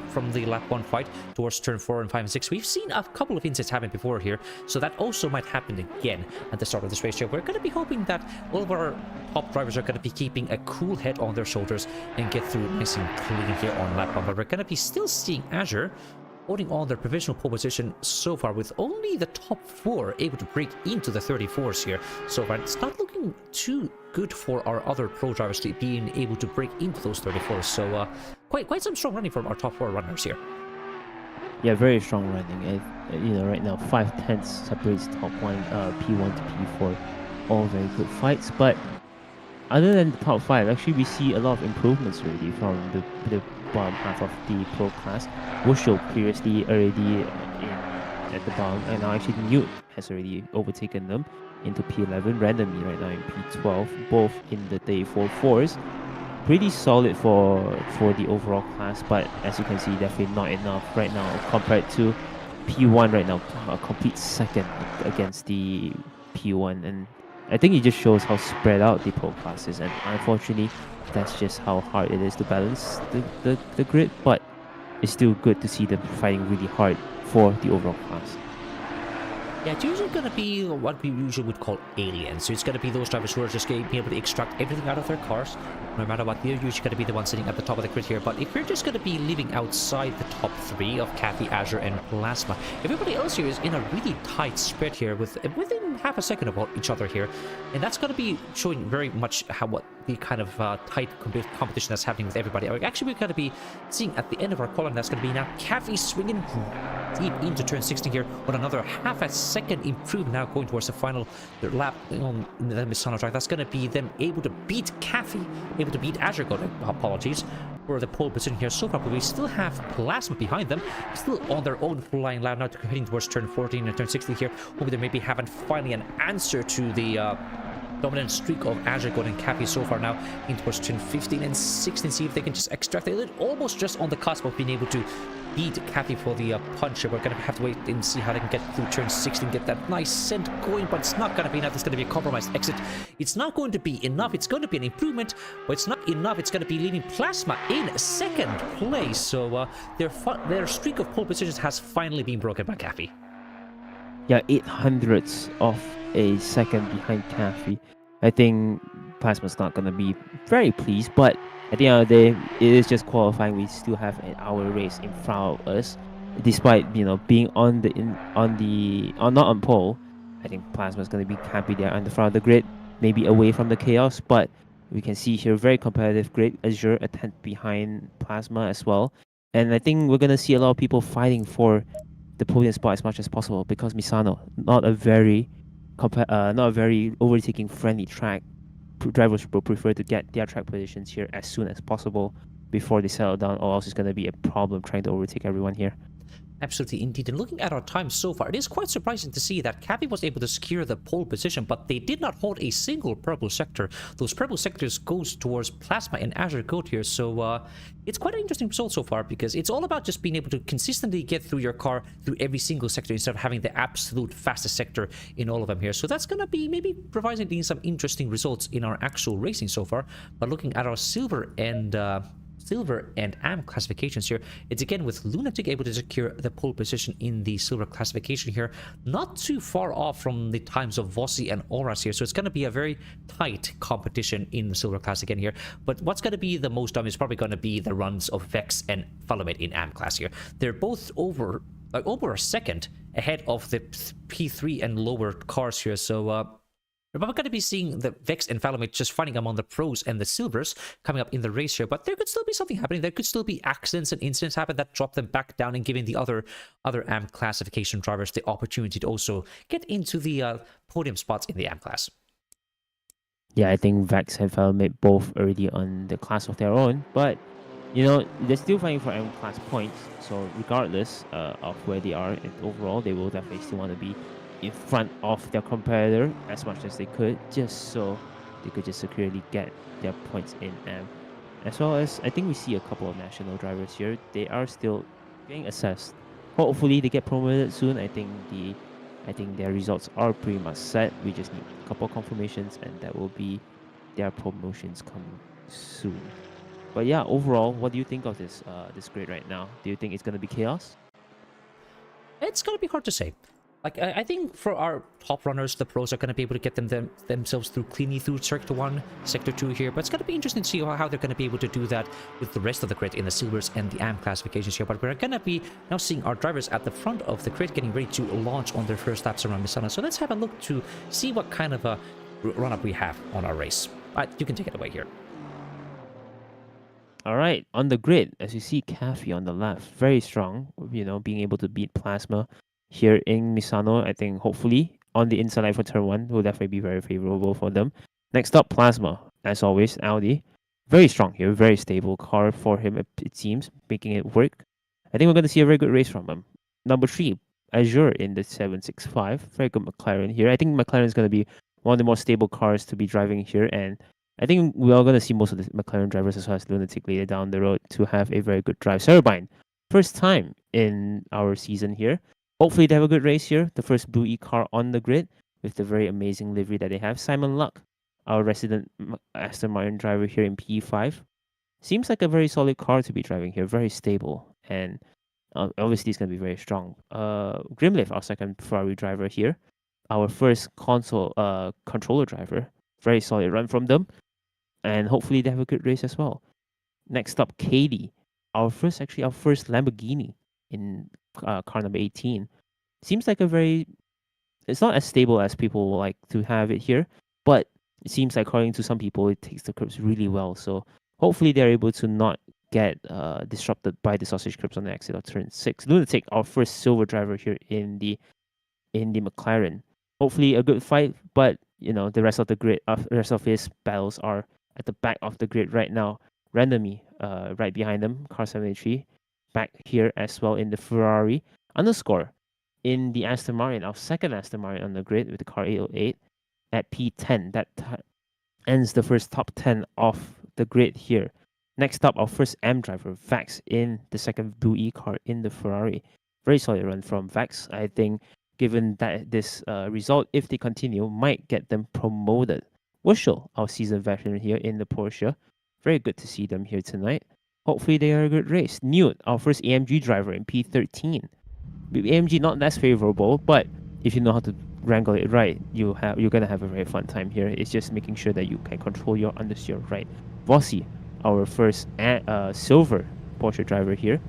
[SPEAKER 1] from the lap 1 fight towards turn 4 and 5 and 6. We've seen a couple of incidents happen before here, so that also might happen again at the start of this race here. We're going to be hoping that all of our top drivers are going to be keeping a cool head on their shoulders and get through nice and clean here on lap 1. But we're going to be still seeing Azure holding on their provisional pole position so far, with only the top 4 able to break into the 34s here so far. It's not looking too good for our other pro drivers to being able to break into those 34s, so quite some strong running from our top 4 runners here.
[SPEAKER 2] Yeah, very strong running. Right now 5/10 separates top 1, P1 to P4, all very good fights. But other than the top 5, actually we see a lot of improvements already from the bottom half of the pro class. Wushu previously already at the bottom, and now actually Newt has already overtaken them into P11, randomly right now in P12, both in the 34-4s. Pretty solid for the overall class, but as you can see, definitely not enough right now compared to P1 right now, a complete second against the P1, and I think it just shows how spread out the pro class is, and unfortunately that's just how hard it is to balance the grid, but it's still good to see them fighting really hard for the overall class.
[SPEAKER 1] Yeah, it's usually going to be what we usually would call aliens. So it's going to be those drivers who are just going to be able to extract everything out of their cars, no matter what. They're usually going to be the ones sitting at the top of the grid here. But if we're just going to be living outside the top 3 of Cathy, Azure, and Plasma, everybody else here is in a really tight spread here within half a second of each other here. And that's going to be showing very much what the kind of tight competition that's happening with everybody. Actually, we're going to be seeing at the end of our column that's going to be now Cathy swinging deep into turn 16 here on another half a second improvement now going towards the final lap on the Misano track. That's going to be them able to beat Cathy, able to beat Azure, apologies, for the pole position here so far, but we still have Plasma behind them, still on their own flying lap now, heading towards turn 14 and turn 16 here, hoping they maybe haven't finally an answer to the dominant streak of Azure God and Cathy so far now in towards turn 15 and 16. See if they can just extract it, almost just on the cusp of being able to beat Cathy for the punch. We're going to have to wait and see how they can get through turn 16, get that nice scent going, but it's not going to be enough. It's going to be a compromised exit. It's not going to be enough. It's going to be an improvement, but it's not enough. It's going to be leaving Plasma in second place. So their streak of pole positions has finally been broken by Cathy.
[SPEAKER 2] Yeah, 800ths of a second behind Cathy. I think Plasma's not going to be very pleased, but at the end of the day, it is just qualifying. We still have an hour race in front of us, despite being not on pole. I think Plasma's going to be happy there on the front of the grid, maybe away from the chaos. But we can see here very competitive grid. Azure a tenth behind Plasma as well, and I think we're going to see a lot of people fighting for the podium spot as much as possible, because Misano, not a very overtaking friendly track. Drivers will prefer to get their track positions here as soon as possible before they settle down, or else it's going to be a problem trying to overtake everyone here.
[SPEAKER 1] Absolutely, indeed. And looking at our time so far, it is quite surprising to see that Cathy was able to secure the pole position, but they did not hold a single purple sector. Those purple sectors goes towards Plasma and Azure Goat here, so it's quite an interesting result so far, because it's all about just being able to consistently get through your car through every single sector instead of having the absolute fastest sector in all of them here. So that's going to be maybe providing some interesting results in our actual racing so far. But looking at our silver and AM classifications here, it's again with Lunatic able to secure the pole position in the silver classification here, not too far off from the times of Vossi and Auras here. So it's going to be a very tight competition in the silver class again here. But what's going to be the most dumb is probably going to be the runs of Vex and Falomate in AM class here. They're both over a second ahead of the P3 and lower cars here. So we're going to be seeing the Vex and Falomate just fighting among the pros and the silvers coming up in the race here, but there could still be something happening. There could still be accidents and incidents happen that drop them back down and giving the other AM classification drivers the opportunity to also get into the podium spots in the AM class.
[SPEAKER 2] Yeah, I think Vex and Falomate both already on the class of their own, but they're still fighting for AM class points. So regardless of where they are, and overall, they will definitely still want to be in front of their competitor as much as they could, just so they could just securely get their points in AM. As well as, I think we see a couple of national drivers here. They are still being assessed. Hopefully they get promoted soon. I think their results are pretty much set. We just need a couple of confirmations, and that will be their promotions coming soon. But yeah, overall, what do you think of this grid right now? Do you think it's gonna be chaos?
[SPEAKER 1] It's gonna be hard to say. Like, I think for our top runners, the pros are gonna be able to get themselves through cleanly through Sector 1, Sector 2 here, but it's gonna be interesting to see how they're gonna be able to do that with the rest of the grid in the Silvers and the AM classifications here. But we're gonna be now seeing our drivers at the front of the grid getting ready to launch on their first laps around Misano. So let's have a look to see what kind of a run-up we have on our race. You can take it away here.
[SPEAKER 2] All right, on the grid, as you see, Cafe on the left, very strong. You know, being able to beat Plasma here in Misano. I think hopefully on the inside line for turn 1 will definitely be very favorable for them. Next up, Plasma, as always, Audi. Very strong here, very stable car for him, it seems, making it work. I think we're going to see a very good race from him. Number 3, Azure in the 765. Very good McLaren here. I think McLaren is going to be one of the more stable cars to be driving here, and I think we are going to see most of the McLaren drivers as well as Lunatic later down the road to have a very good drive. Cerebine, first time in our season here. Hopefully they have a good race here. The first Blue E car on the grid with the very amazing livery that they have. Simon Luck, our resident Aston Martin driver here in P5. Seems like a very solid car to be driving here. Very stable. And obviously it's going to be very strong. Grimliff, our second Ferrari driver here. Our first controller driver. Very solid run from them. And hopefully they have a good race as well. Next up, Katie, our first Lamborghini in car number 18. Seems like it's not as stable as people would like to have it here, but it seems like according to some people, it takes the curbs really well. So hopefully they're able to not get disrupted by the sausage curbs on the exit of turn 6. Lunatic, our first silver driver here in the McLaren. Hopefully a good fight, but you know the rest of the grid, rest of his battles are at the back of the grid right now. Randomly, right behind them, car 73, back here as well in the Ferrari. Underscore in the Aston Martin, our second Aston Martin on the grid with the car 808 at P10. That ends the first top 10 of the grid here. Next up, our first M driver, Vax, in the second Blue E car in the Ferrari. Very solid run from Vax. I think given that this result, if they continue, might get them promoted. Wushel, our seasoned veteran here in the Porsche. Very good to see them here tonight. Hopefully they are a good race. Newt, our first AMG driver in P13. AMG not less favorable, but if you know how to wrangle it right, you're gonna have a very fun time here. It's just making sure that you can control your understeer right. Vossi, our first silver Porsche driver here.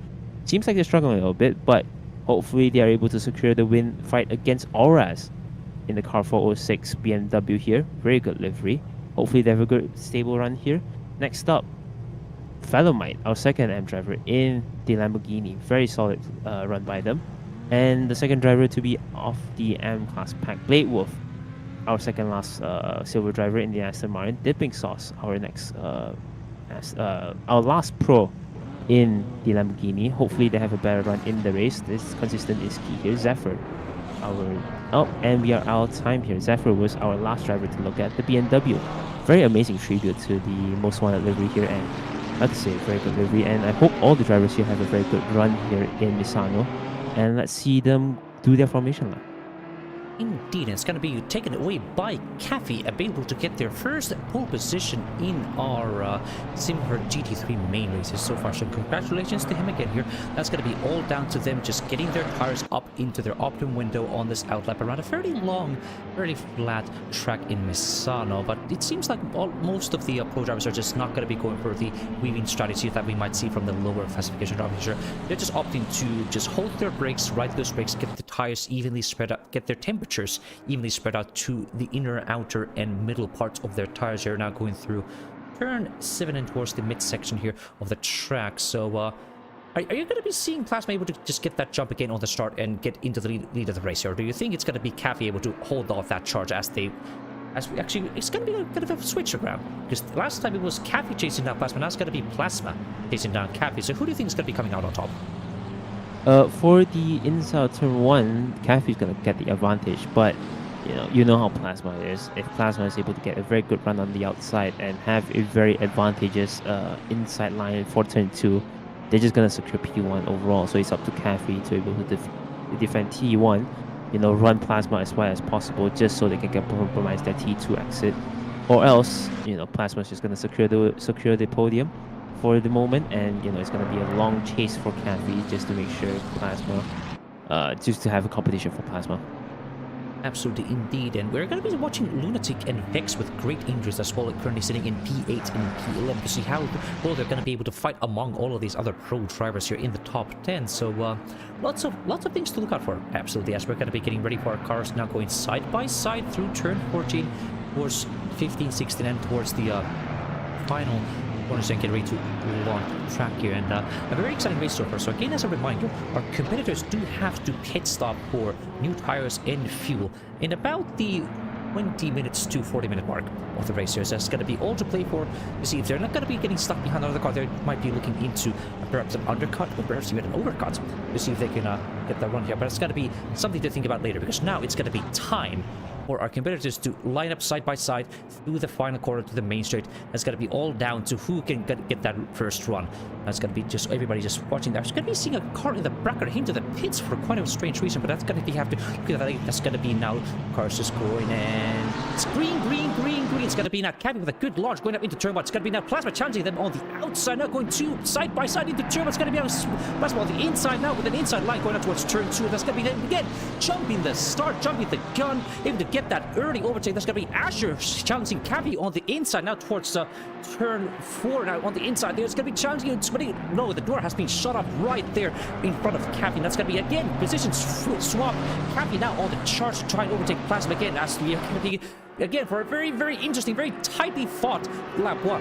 [SPEAKER 2] Seems like they're struggling a little bit, but hopefully they are able to secure the win fight against Auras in the car 406 BMW here. Very good livery. Hopefully they have a good stable run here. Next up, Phalomite, our second M driver in the Lamborghini. Very solid run by them. And the second driver to be off the M class pack, Blade Wolf, our second last silver driver in the Aston Martin. Dipping Sauce, our last pro in the Lamborghini. Hopefully they have a better run in the race. This consistent is key here. Zephyr, and we are out of time here. Zephyr was our last driver to look at, the BMW. Very amazing tribute to the most wanted livery here, and like I say, very good livery. And I hope all the drivers here have a very good run here in Misano. And let's see them do their formation lap.
[SPEAKER 1] Indeed, it's going to be taken away by Cafe, able to get their first pole position in our Simufur GT3 main races so far. So congratulations to him again here. That's going to be all down to them just getting their tires up into their optimum window on this outlap around a fairly long, fairly flat track in Misano. But it seems like most of the pro drivers are just not going to be going for the weaving strategy that we might see from the lower classification drivers here. They're just opting to just hold their brakes, ride those brakes, get the tires evenly spread out, get their temperatures evenly spread out to the inner, outer, and middle parts of their tires. They're now going through turn 7 and towards the midsection here of the track. So, are you going to be seeing Plasma able to just get that jump again on the start and get into the lead of the race here? Or do you think it's going to be Cafe able to hold off that charge it's going to be a bit of a switch around? Because last time it was Cafe chasing down Plasma, now it's going to be Plasma chasing down Cafe. So who do you think is going to be coming out on top?
[SPEAKER 2] For the inside turn 1, Cafe is going to get the advantage, but you know how Plasma is. If Plasma is able to get a very good run on the outside and have a very advantageous inside line for turn 2, they're just going to secure P1 overall. So it's up to Cafe to be able to defend T1, run Plasma as wide as possible just so they can compromise their T2 exit. Or else, Plasma is just going to secure the podium. for the moment, and it's gonna be a long chase for Cafe just to make sure Plasma, just to have a competition for Plasma.
[SPEAKER 1] Absolutely, indeed. And we're going to be watching Lunatic and Vex with great injuries as well, currently sitting in P8 and P11 to see how well they're going to be able to fight among all of these other pro drivers here in the top 10. So lots of things to look out for. Absolutely, as we're going to be getting ready for our cars now, going side by side through turn 14 towards 15, 16, and towards the final corners and get ready to launch track here. And a very exciting race so far. So again, as a reminder, our competitors do have to pit stop for new tires and fuel in about the 20 minutes to 40-minute mark of the race here. So that's going to be all to play for to see if they're not going to be getting stuck behind another car. They might be looking into perhaps an undercut or perhaps even an overcut to see if they can get that run here. But it's going to be something to think about later, because now it's going to be time for our competitors to line up side by side through the final corner to the main straight. That's going to be all down to who can get that first run. That's going to be just everybody just watching. There's going to be seeing a car in the bracket into the pits for quite a strange reason, but that's going to be have to look at that. That's going to be now cars just going, and it's green, green, green, green. It's going to be now Cabby with a good launch going up into turn 1. It's going to be now Plasma challenging them on the outside, now going two side by side into turn 1. It's going to be now Plasma on the inside now with an inside line going up towards turn 2. That's going to be then again jumping the start, jumping the gun, able to get that early overtake. That's going to be Asher challenging Cabby on the inside now towards turn 4. Now on the inside there, it's going to be challenging. No, the door has been shut off right there in front of Cabby. That's going to be again position swap. Cabby now on the charge to try and overtake Plasma again, as we are going to be again for a very, very interesting, very tightly fought lap 1.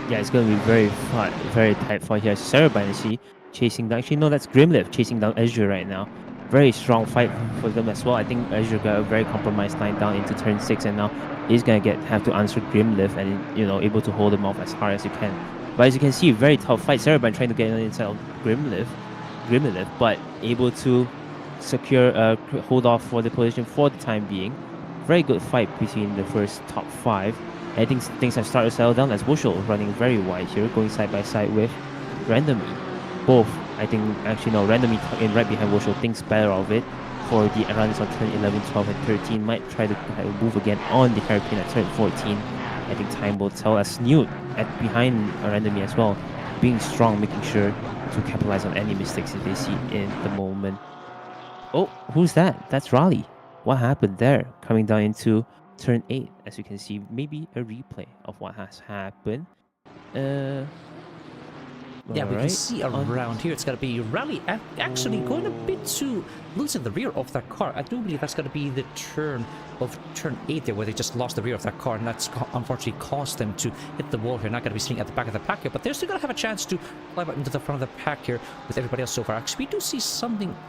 [SPEAKER 2] Yeah, it's going to be very tight fight here. Cerebine chasing down. Actually, no, that's Grimlift chasing down Azure right now. Very strong fight for them as well. I think Azure got a very compromised line down into turn 6, and now he's gonna have to answer Grimlift and able to hold him off as hard as you can. But as you can see, very tough fight. Cerebine trying to get inside of Grimlift, but able to secure hold off for the position for the time being. Very good fight between the first top 5. I think things have started to settle down as Wushel running very wide here, going side by side with Randomly. Both, I think, actually no, Randomly in right behind Wushel thinks better of it for the runs on turn 11, 12, and 13. Might try to move again on the hairpin at turn 14. I think time will tell, as Newt behind Randomly as well, being strong, making sure to capitalize on any mistakes that they see in the moment. Oh, who's that? That's Raleigh. What happened there? Coming down into turn 8, as you can see, maybe a replay of what has happened.
[SPEAKER 1] Yeah, we can see around here, it's going to be Rally actually going a bit too loose in the rear of that car. I do believe that's going to be the turn of turn 8 there, where they just lost the rear of that car, and that's unfortunately caused them to hit the wall here. Not going to be sitting at the back of the pack here, but they're still going to have a chance to climb up into the front of the pack here with everybody else so far. Actually, we do see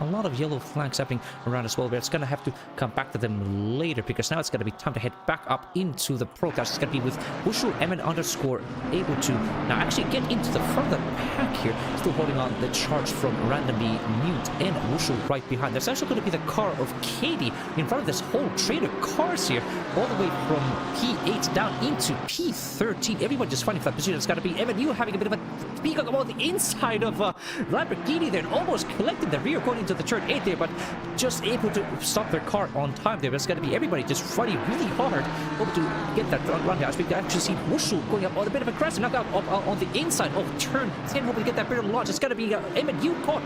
[SPEAKER 1] a lot of yellow flags happening around as well, but it's going to have to come back to them later, because now it's going to be time to head back up into the pro class. It's going to be with Wushu MN underscore able to now actually get into the front of the pack here, still holding on the charge from Randomly Mute and Wushu right behind. There's also going to be the car of Katie in front of this whole train of cars here, all the way from P8 down into P13. Everyone just fighting for that position. It's got to be MNU having a bit of a peacock on the inside of Lamborghini there, and almost collecting the rear going into the turn 8 there, but just able to stop their car on time there. But it's got to be everybody just fighting really hard, able to get that run here. As we can actually see Wushu going up on a bit of a crest and knock out on the inside of turn 10, hoping to get that bit of launch. It's got to be MNU caught.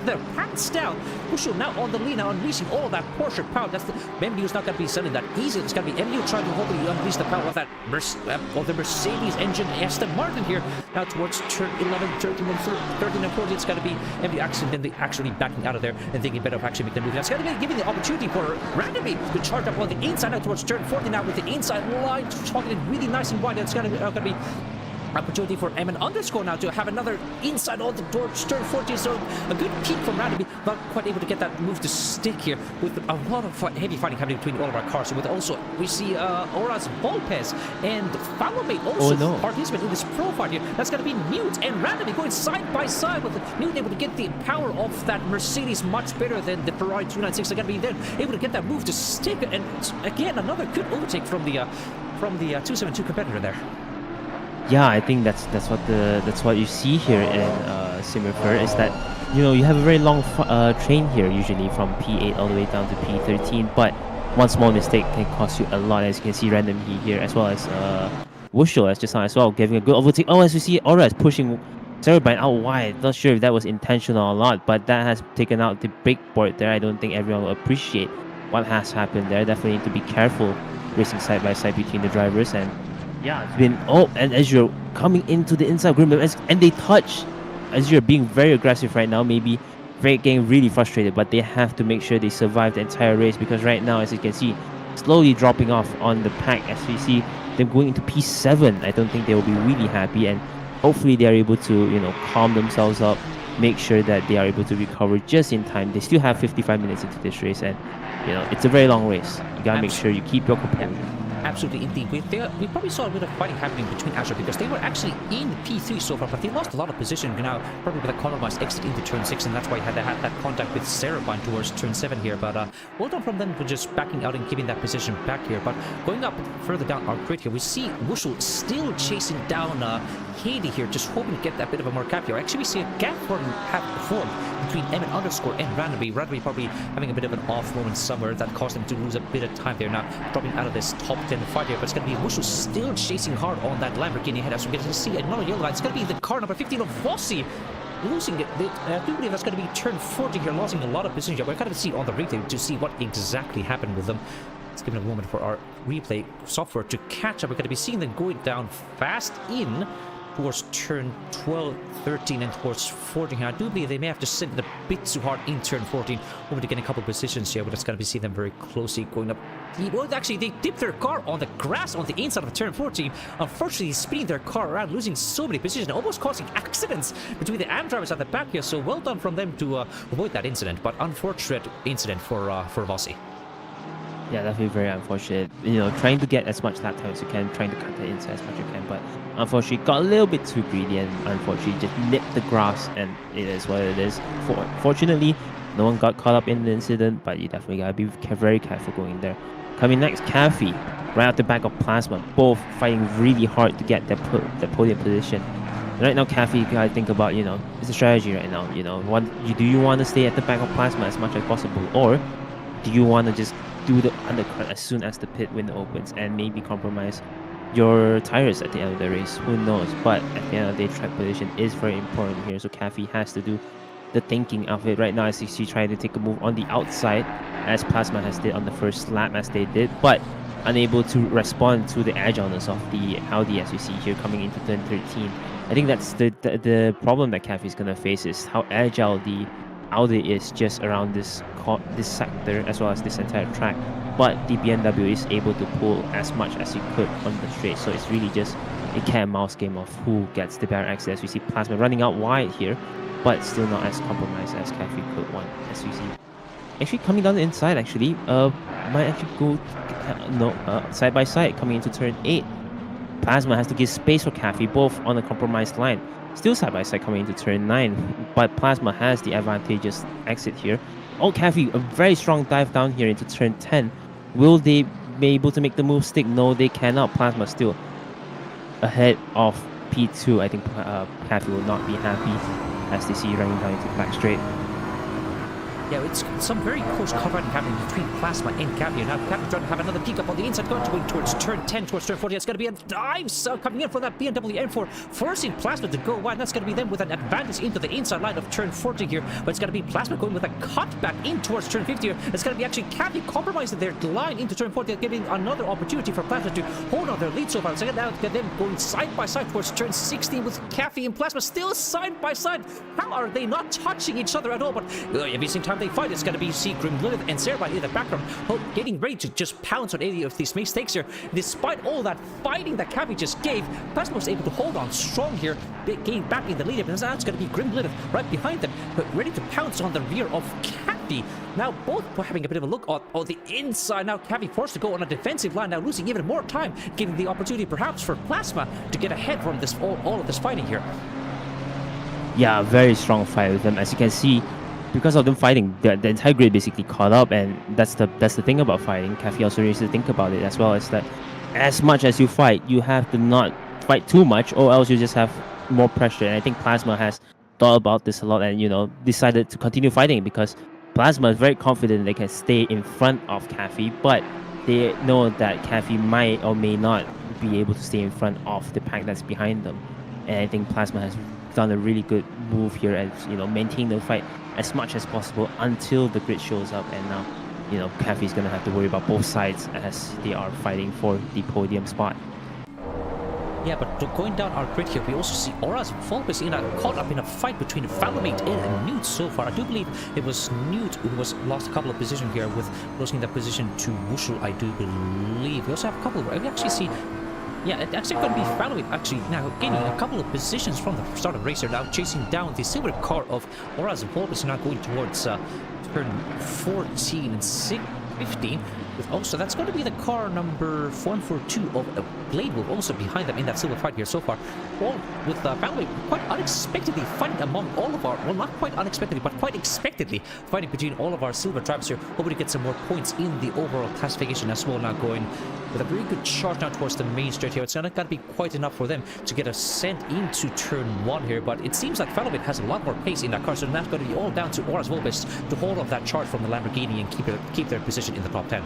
[SPEAKER 1] They're hands down. Wushu now on the lead, now unleashing all of that Porsche power. That's the MNU's not going to be selling that easy. It's going to be MNU trying to hopefully unleash the power of that of the Mercedes engine Aston Martin here. Now towards turn 11, 13, and 14. It's going to be MNU actually backing out of there and thinking better of actually making the move. That's going to be giving the opportunity for Randomly to charge up on the inside out towards turn 14 now with the inside line, talking it really nice and wide. It's going to be opportunity for MN underscore now to have another inside on the door turn 14, so a good peak from Randomly, not quite able to get that move to stick here, with a lot of heavy fighting happening between all of our cars. So with also we see Auras Volpez and Foulmate also participate in this pro fight here. That's going to be Mute and Randomly going side by side, with Mute able to get the power of that Mercedes much better than the Ferrari 296. They're going to be then able to get that move to stick, and again another good overtake from the 272 competitor there.
[SPEAKER 2] Yeah, I think that's what you see here in Simufur, is that you have a very long train here, usually from P8 all the way down to P13, but one small mistake can cost you a lot. As you can see, Randomly here, as well as Wushu as just now as well, giving a good overtake. Oh, as we see, Aura is pushing Cerebine out wide. Not sure if that was intentional or not, but that has taken out the big board there. I don't think everyone will appreciate what has happened there. Definitely need to be careful racing side by side between the drivers. And yeah, it's been, oh, and Azure coming into the inside group, and they touch. Azure being very aggressive right now, maybe getting really frustrated, but they have to make sure they survive the entire race, because right now, as you can see, slowly dropping off on the pack as we see them going into P7. I don't think they will be really happy, and hopefully they are able to, you know, calm themselves up, make sure that they are able to recover just in time. They still have 55 minutes into this race, and you know, it's a very long race. You gotta make sure you keep your composure.
[SPEAKER 1] Absolutely, indeed. We probably saw a bit of fighting happening between Azure, because they were actually in P3 so far, but they lost a lot of position now, probably with a compromised exit into turn 6, and that's why they had that contact with Cerebine towards turn 7 here. But well done from them for just backing out and keeping that position back here. But going up further down our grid here, we see Wushu still chasing down Haiti here, just hoping to get that bit of a more cap here. Actually, we see a gap formed between M underscore and Randomly. Randomly probably having a bit of an off moment somewhere that caused them to lose a bit of time there. Now dropping out of this top 10 fight here, but it's going to be Wushu still chasing hard on that Lamborghini head, as we get to see another yellow line. It's going to be the car number 15 of Vossi losing it. I do believe that's going to be turn 40 here, losing a lot of position here. We're kind of see on the replay to see what exactly happened with them. Let's give it a moment for our replay software to catch up. We're going to be seeing them going down fast in towards turn 12, 13, and towards 14 here. I do believe they may have to send it a bit too hard in turn 14, over to get a couple of positions here, but it's going to be seeing them very closely going up. Well, actually, they dipped their car on the grass on the inside of turn 14. Unfortunately, spinning their car around, losing so many positions, almost causing accidents between the AM drivers at the back here. So well done from them to avoid that incident, but unfortunate incident for Vossi.
[SPEAKER 2] Yeah, definitely very unfortunate. You know, trying to get as much lap time as you can, trying to cut the inside as much as you can, but unfortunately got a little bit too greedy and unfortunately just nipped the grass, and it is what it is. Fortunately, no one got caught up in the incident, but you definitely gotta be very careful going there. Coming next, Cafe, right at the back of Plasma, both fighting really hard to get their podium position. Right now, Cafe, you gotta think about, you know, it's a strategy right now. You know, do you want to stay at the back of Plasma as much as possible, or do you want to just do the undercut as soon as the pit window opens and maybe compromise your tires at the end of the race? Who knows? But at the end of the day, track position is very important here, so Cafe has to do the thinking of it. Right now, as you see, trying to take a move on the outside, as Plasma has did on the first lap, as they did, but unable to respond to the agileness of the Audi, as you see here coming into turn 13. I think that's the problem that Cafe is going to face, is how agile the Audi is just around this sector as well as this entire track, but the BMW is able to pull as much as it could on the straight. So it's really just a cat and mouse game of who gets the better exit. As we see Plasma running out wide here, but still not as compromised as Cafe could want. As we see, actually coming down the inside, actually might actually go side by side coming into turn 8. Plasma has to give space for Cafe, both on a compromised line. Still side by side coming into turn 9, but Plasma has the advantageous exit here. Oh, Cafe, a very strong dive down here into turn 10. Will they be able to make the move stick? No, they cannot. Plasma still ahead of P2. I think Cafe will not be happy as they see running down into back straight.
[SPEAKER 1] Yeah, it's some very close covering happening between Plasma and Cafe. Now Cafe trying to have another peek up on the inside, going towards turn 10, towards turn 40. It's going to be a dive coming in for that BMW M4, forcing Plasma to go wide. That's going to be them with an advantage into the inside line of turn 40 here. But it's going to be Plasma going with a cutback in towards turn 50 here. It's going to be actually Cafe compromising their line into turn 40, giving another opportunity for Plasma to hold on their lead so far. So now get them going side by side towards turn 16 with Cafe and Plasma still side by side. How are they not touching each other at all? But every single time they fight, it's going to be Grim Lilith and Cerebine in the background, getting ready to just pounce on any of these mistakes here. Despite all that fighting that Cafe just gave, Plasma was able to hold on strong here, getting back in the lead. And now it's going to be Grim Lilith right behind them, but ready to pounce on the rear of Cafe. Now both having a bit of a look on the inside. Now Cafe forced to go on a defensive line, now losing even more time, giving the opportunity perhaps for Plasma to get ahead from this all of this fighting here.
[SPEAKER 2] Yeah, very strong fight with them. As you can see, because of them fighting, the entire grid basically caught up, and that's the thing about fighting. Cafe also needs to think about it as well, as that as much as you fight, you have to not fight too much, or else you just have more pressure. And I think Plasma has thought about this a lot, and, you know, decided to continue fighting, because Plasma is very confident they can stay in front of Cafe, but they know that Cafe might or may not be able to stay in front of the pack that's behind them. And I think Plasma has done a really good move here and, you know, maintain the fight as much as possible until the grid shows up. And now, you know, Caffey's going to have to worry about both sides as they are fighting for the podium spot.
[SPEAKER 1] Yeah, but going down our grid here, we also see Aura's Volpes caught up in a fight between Falomate and Newt so far. I do believe it was Newt who was lost a couple of positions here with losing that position to Wushu, I do believe. We also have a couple of... We actually see... Yeah, it's actually going to be Falomate actually now gaining a couple of positions from the start of the race here, now chasing down the silver car of Aura's Volpes, now going towards turn 14 and 15. With also, that's going to be the car number 142 of Blade Wolf also behind them in that silver fight here so far. All with Falomate quite unexpectedly fighting among all of our, well, not quite unexpectedly, but quite expectedly fighting between all of our silver drivers here, hoping to get some more points in the overall classification as well. Now going with a very good charge now towards the main straight here. It's not going to be quite enough for them to get a sent into turn 1 here, but it seems like Falomate has a lot more pace in that car, so that's going to be all down to Aura's Volpes to hold off that charge from the Lamborghini and keep their position in the top 10.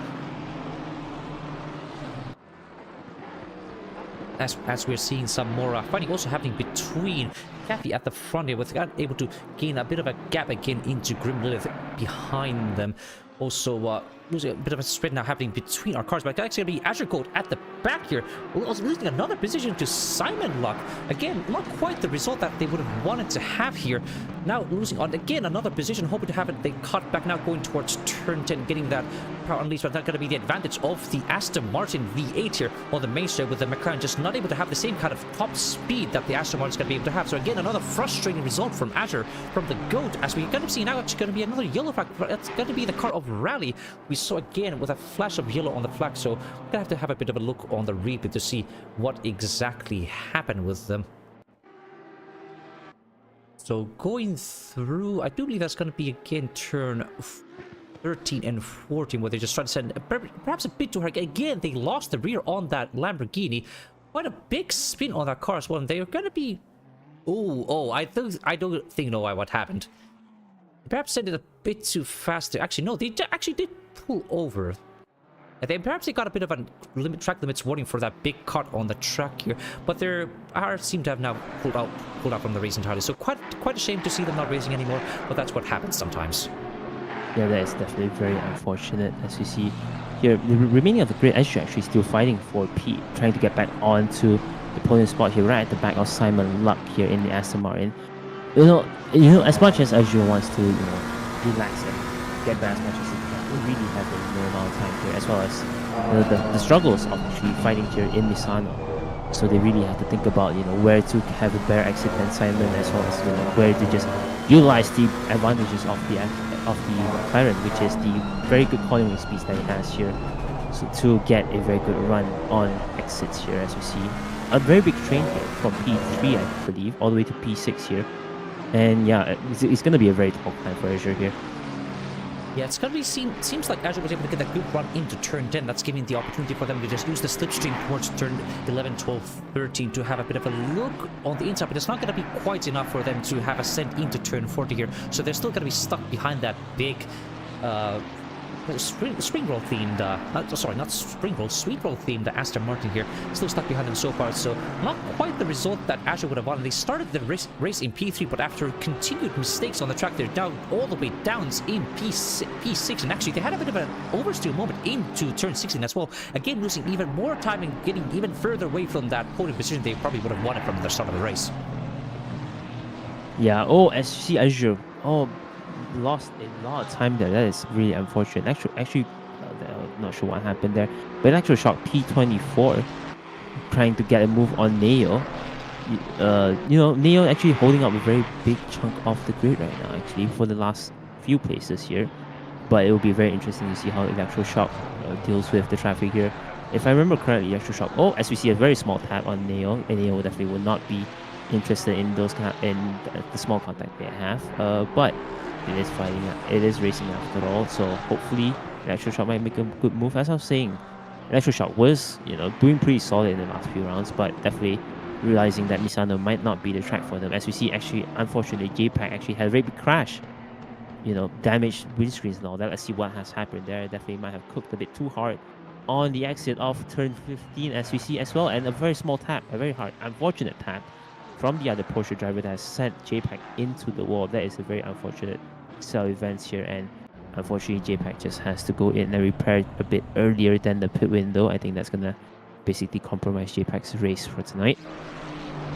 [SPEAKER 1] As we're seeing some more fighting also happening between Caffey at the front here, with able to gain a bit of a gap again into Grim Lilith behind them. Also, losing a bit of a spread now happening between our cars, but it's actually going to be Azure Code at the back here. Also losing another position to Simon Luck. Again, not quite the result that they would have wanted to have here. Now losing on again another position, hoping to have it. They cut back now going towards turn 10, getting that power unleashed, but that's going to be the advantage of the Aston Martin V8 here on the main straight, with the McLaren just not able to have the same kind of top speed that the Aston Martin is going to be able to have. So again, another frustrating result from Azure, from the GOAT, as we're going to see now it's going to be another yellow flag, but it's going to be the car of Rally. We saw again with a flash of yellow on the flag, so we're going to have a bit of a look on the replay to see what exactly happened with them. So going through, I do believe that's going to be again turn 13 and 14, where they just try to send perhaps a bit too hard. Again, they lost the rear on that Lamborghini. Quite a big spin on that car as well, and they're going to be... I don't think know why what happened. Perhaps sent it a bit too fast. Actually, no, they actually did pull over. Perhaps they got a bit of a track limits warning for that big cut on the track here, but they seem to have now pulled out from the race entirely. So quite a shame to see them not racing anymore, but that's what happens sometimes.
[SPEAKER 2] Yeah, that is definitely very unfortunate. As you see here, the remaining of the grid, Azure actually still fighting for P, trying to get back onto the podium spot here, right at the back of Simon Luck here in the Aston Martin. You know, as much as Azure wants to, relax and get back as much as he can, we really have no amount of time here, as well as the struggles of actually fighting here in Misano. So they really have to think about, where to have a better exit than Simon, as well as, where to just utilize the advantages of the McLaren, which is the very good cornering speeds that he has here, so to get a very good run on exits here. As you see, a very big train here from P3, I believe, all the way to P6 here. And yeah, it's going to be a very tough time for Azure here.
[SPEAKER 1] Yeah, it's going to be seems like Azure was able to get a good run into turn 10. That's giving the opportunity for them to just use the slipstream towards turn 11, 12, 13 to have a bit of a look on the inside. But it's not going to be quite enough for them to have ascent into turn 40 here. So they're still going to be stuck behind that big spring roll themed, not spring roll, sweet roll themed Aston Martin here, still stuck behind them so far. So not quite the result that Azure would have wanted. They started the race in P3, but after continued mistakes on the track, they're down all the way down in P6, and actually they had a bit of an oversteer moment into turn 16 as well. Again, losing even more time and getting even further away from that podium position they probably would have wanted from the start of the race.
[SPEAKER 2] Yeah. As you see, Azure, lost a lot of time there. That is really unfortunate. Actually, not sure what happened there, but actual shot P24 trying to get a move on Neo. Neo actually holding up a very big chunk of the grid right now, actually, for the last few places here. But it will be very interesting to see how Electroshock deals with the traffic here. If I remember correctly, Electroshock, as we see a very small tap on Neo, and Neo definitely will not be interested in the small contact they have. But it is fighting, it is racing after all, so hopefully Electroshock might make a good move. As I was saying, Electroshock was, doing pretty solid in the last few rounds, but definitely realizing that Misano might not be the track for them. As we see, actually, unfortunately, J-Pack actually had a very big crash, damaged windscreens and all that. Let's see what has happened there. Definitely might have cooked a bit too hard on the exit of turn 15, as we see as well, and a very small tap, a very hard, unfortunate tap from the other Porsche driver that has sent JPEG into the wall. That is a very unfortunate set of events here, and unfortunately JPEG just has to go in and repair a bit earlier than the pit window. I think that's gonna basically compromise JPEG's race for tonight.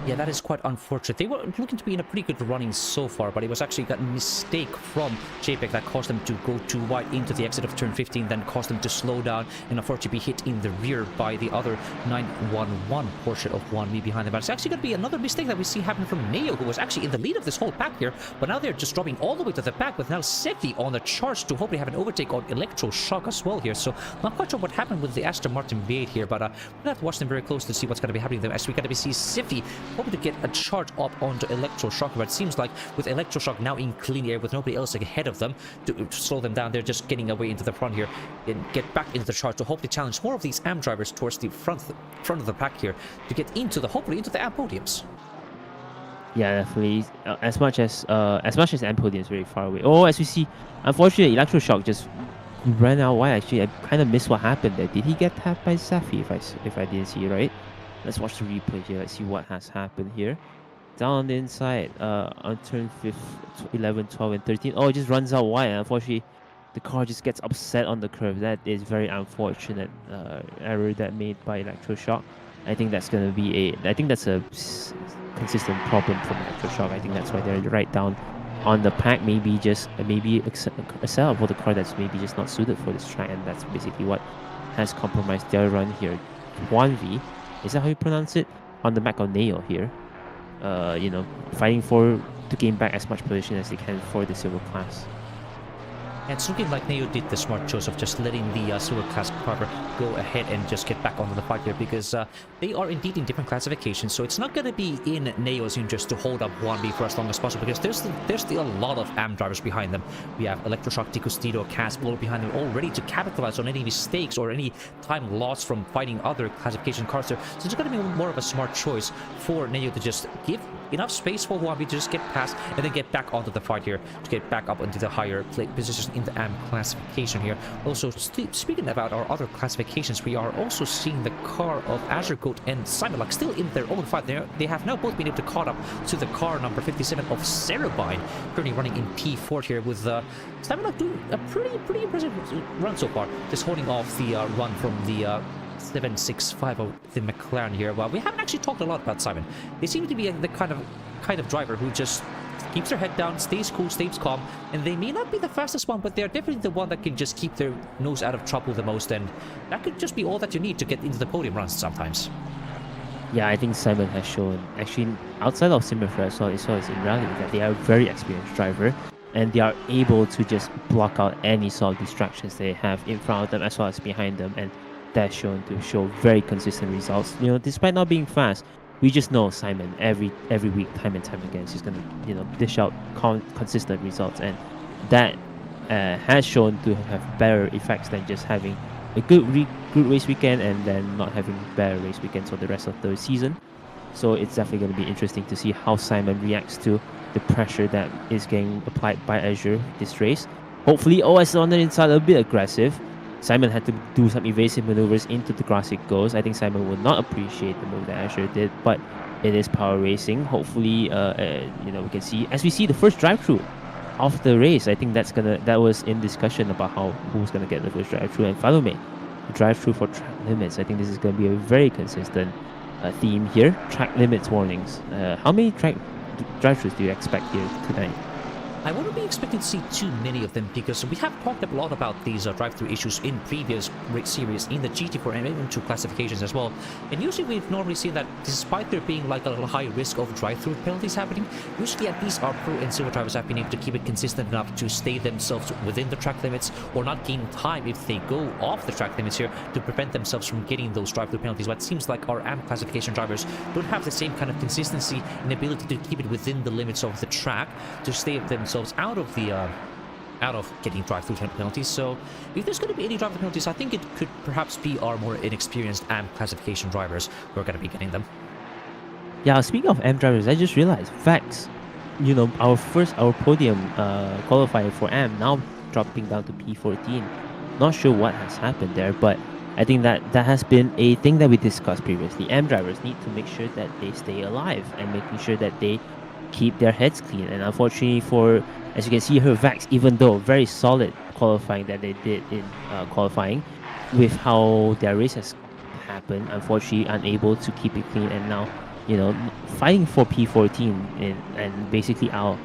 [SPEAKER 1] Yeah, that is quite unfortunate. They were looking to be in a pretty good running so far, but it was actually a mistake from JPEG that caused them to go too wide into the exit of turn 15, then caused them to slow down and unfortunately be hit in the rear by the other 911 Porsche of 1B behind them. But it's actually going to be another mistake that we see happen from Neo, who was actually in the lead of this whole pack here, but now they're just dropping all the way to the back with now Sefi on the charge to hopefully have an overtake on Electroshock as well here. So not quite sure what happened with the Aston Martin V8 here, but we're going to have to watch them very close to see what's going to be happening there, as we're going to see Sefi hoping to get a charge up onto Electroshock, but it seems like with Electroshock now in clean air with nobody else ahead of them to slow them down, they're just getting away into the front here and get back into the charge to hopefully challenge more of these AM drivers towards the front of the pack here to get into the hopefully into the AM podiums.
[SPEAKER 2] Yeah, definitely. As much as AM podium is very far away. Oh, as we see, unfortunately, Electroshock just ran out wide. Actually, I kind of missed what happened there. Did he get tapped by Safi? If I didn't see it right. Let's watch the replay here. Let's see what has happened here. Down on the inside, on turn 11, 12, and 13. Oh, it just runs out wide. Unfortunately, the car just gets upset on the curve. That is very unfortunate error that made by Electroshock. I think that's going to be I think that's a consistent problem from Electroshock. I think that's why they're right down on the pack. Maybe a setup for the car that's maybe just not suited for this track, and that's basically what has compromised their run here. 1V. Is that how you pronounce it? On the back of Neo here. Fighting to gain back as much position as they can for the silver class.
[SPEAKER 1] And it's looking like Neo did the smart choice of just letting the silver class driver go ahead and just get back onto the fight here, because they are indeed in different classifications. So it's not going to be in Neo's interest to hold up 1B for as long as possible, because there's still a lot of AM drivers behind them. We have Electroshock, Ticustido, Castle behind them, all ready to capitalize on any mistakes or any time lost from fighting other classification cars there. So it's going to be more of a smart choice for Neo to just give enough space for 1B to just get past and then get back onto the fight here to get back up into the higher positions in the AM classification here. Also, speaking about our other classifications, we are also seeing the car of Azure Goat and Simulak still in their own fight. They have now both been able to caught up to the car number 57 of Cerebine, currently running in P4 here, with Simulak doing a pretty impressive run so far, just holding off the run from the 765 of the McLaren here. Well, we haven't actually talked a lot about Simon. They seem to be the kind of driver who just keeps their head down, stays cool, stays calm, and they may not be the fastest one, but they're definitely the one that can just keep their nose out of trouble the most, and that could just be all that you need to get into the podium runs sometimes.
[SPEAKER 2] Yeah, I think Simon has shown, actually, outside of Simufur as well, as in rally, that they are a very experienced driver, and they are able to just block out any sort of distractions they have in front of them as well as behind them, and that's shown to show very consistent results. Despite not being fast, we just know Simon every week, time and time again, he's gonna dish out consistent results, and that has shown to have better effects than just having a good race weekend and then not having better race weekends for the rest of the season. So it's definitely going to be interesting to see how Simon reacts to the pressure that is getting applied by Azure this race. Hopefully, OS on the inside a bit aggressive. Simon had to do some evasive maneuvers into the grass it goes. I think Simon would not appreciate the move that Azure did, but it is power racing. Hopefully, we can see, as we see the first drive-through of the race. I think that was in discussion about who's gonna get the first drive-through, and Falome, the drive-through for track limits. I think this is gonna be a very consistent theme here. Track limits warnings. How many track drive-throughs do you expect here tonight?
[SPEAKER 1] I wouldn't be expecting to see too many of them, because we have talked a lot about these drive-through issues in previous race series in the GT4 and even 2 classifications as well. And usually we've normally seen that despite there being like a high risk of drive-through penalties happening, usually at least our pro and silver drivers have been able to keep it consistent enough to stay themselves within the track limits or not gain time if they go off the track limits here to prevent themselves from getting those drive-through penalties. But it seems like our AM classification drivers don't have the same kind of consistency and ability to keep it within the limits of the track to stay themselves out of getting drive-through penalties. So if there's going to be any drive-through penalties, I think it could perhaps be our more inexperienced AM classification drivers who are going to be getting them.
[SPEAKER 2] Yeah, speaking of AM drivers, I just realized facts. Our podium qualifier for AM now dropping down to P14. Not sure what has happened there, but I think that has been a thing that we discussed previously. M drivers need to make sure that they stay alive and making sure that they keep their heads clean. And unfortunately for, as you can see here, Vax, even though very solid qualifying that they did in qualifying, with how their race has happened, unfortunately unable to keep it clean, and now, you know, fighting for P14 and basically out,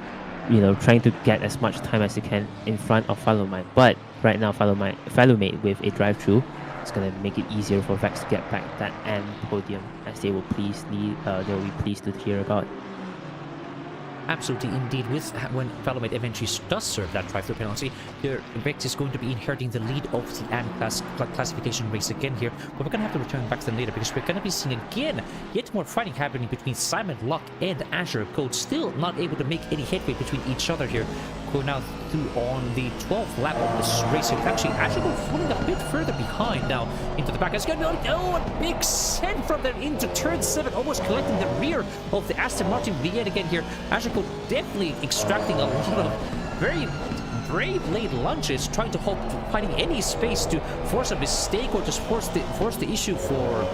[SPEAKER 2] you know, trying to get as much time as they can in front of Falomite. But right now, Falomate with a drive-through, it's gonna make it easier for Vex to get back that end podium, as they will be pleased to hear about.
[SPEAKER 1] Absolutely, indeed. With when Falomate eventually does serve that drive-through penalty, Vex is going to be inheriting the lead of the AM classification race again here. But we're going to have to return back to them later, because we're going to be seeing again yet more fighting happening between Simon, Luck, and Azure Code. Still not able to make any headway between each other here. Go now through on the 12th lap of this race. It's actually Azure Code falling a bit further behind now into the back. It's going to be a big send from them into turn 7, almost collecting the rear of the Aston Martin yet again here. Azure Code definitely extracting a lot of very brave late lunges, trying to hope finding any space to force a mistake or just force the issue for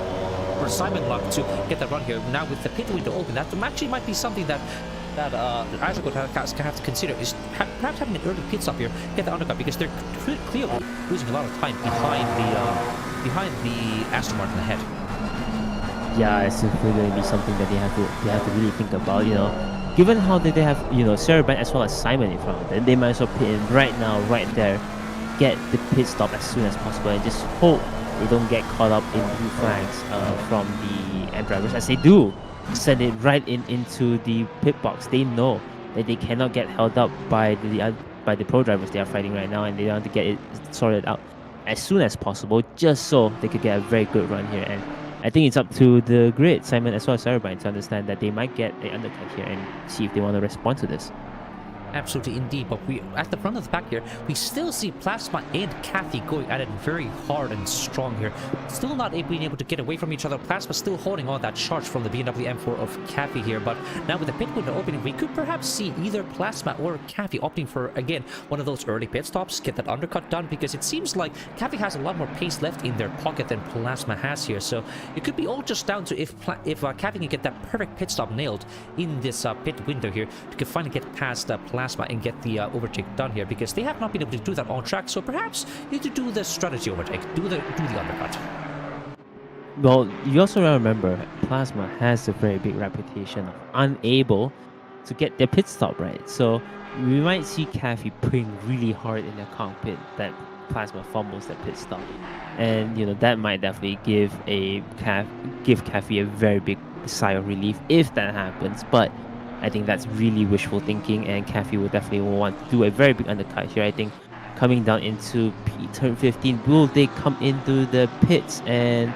[SPEAKER 1] Simon Luck to get that run here. Now with the pit window open, that actually might be something that Azure Code have to consider, is perhaps having an early pit stop here, get the undercut, because they're clearly losing a lot of time behind the Aston Martin ahead.
[SPEAKER 2] Yeah, it's definitely going to be something that they have to really think about, you know. Given how they have, you know, Cerebine as well as Simon in front of them, they might as well pit in right now, right there, get the pit stop as soon as possible, and just hope they don't get caught up in blue flags from the M drivers, as they do send it right into the pit box. They know that they cannot get held up by the pro drivers they are fighting right now, and they want to get it sorted out as soon as possible, just so they could get a very good run here. And I think it's up to the grid, Simon as well as Cerebine, to understand that they might get an undercut here and see if they want to respond to this.
[SPEAKER 1] Absolutely indeed, but we at the front of the pack here, we still see Plasma and Kathy going at it very hard and strong here. Still not being able to get away from each other. Plasma still holding on that charge from the BMW M4 of Kathy here, but now with the pit window opening, we could perhaps see either Plasma or Kathy opting for, again, one of those early pit stops, get that undercut done, because it seems like Kathy has a lot more pace left in their pocket than Plasma has here. So it could be all just down to if Kathy can get that perfect pit stop nailed in this pit window here, to finally get past Plasma and get the overtake done here, because they have not been able to do that on track. So perhaps you need to do the strategy overtake, do the undercut.
[SPEAKER 2] Well, you also remember Plasma has a very big reputation of unable to get their pit stop right. So we might see Kathy putting really hard in the cockpit that Plasma fumbles that pit stop, and you know that might definitely give Kathy a very big sigh of relief if that happens. But I think that's really wishful thinking, and Kathy will definitely want to do a very big undercut here. I think coming down into turn 15, will they come into the pits? And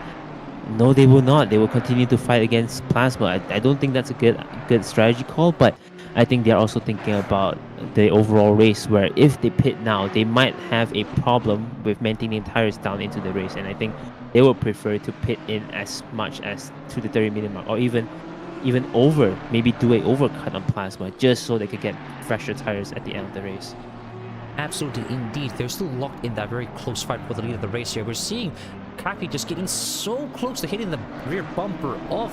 [SPEAKER 2] no, they will not. They will continue to fight against Plasma. I don't think that's a good strategy call, but I think they're also thinking about the overall race, where if they pit now, they might have a problem with maintaining tires down into the race, and I think they will prefer to pit in as much as to the 30-minute mark, or even over, maybe do a overcut on Plasma, just so they could get fresher tires at the end of the race.
[SPEAKER 1] Absolutely indeed. They're still locked in that very close fight for the lead of the race here. We're seeing Kathy just getting so close to hitting the rear bumper of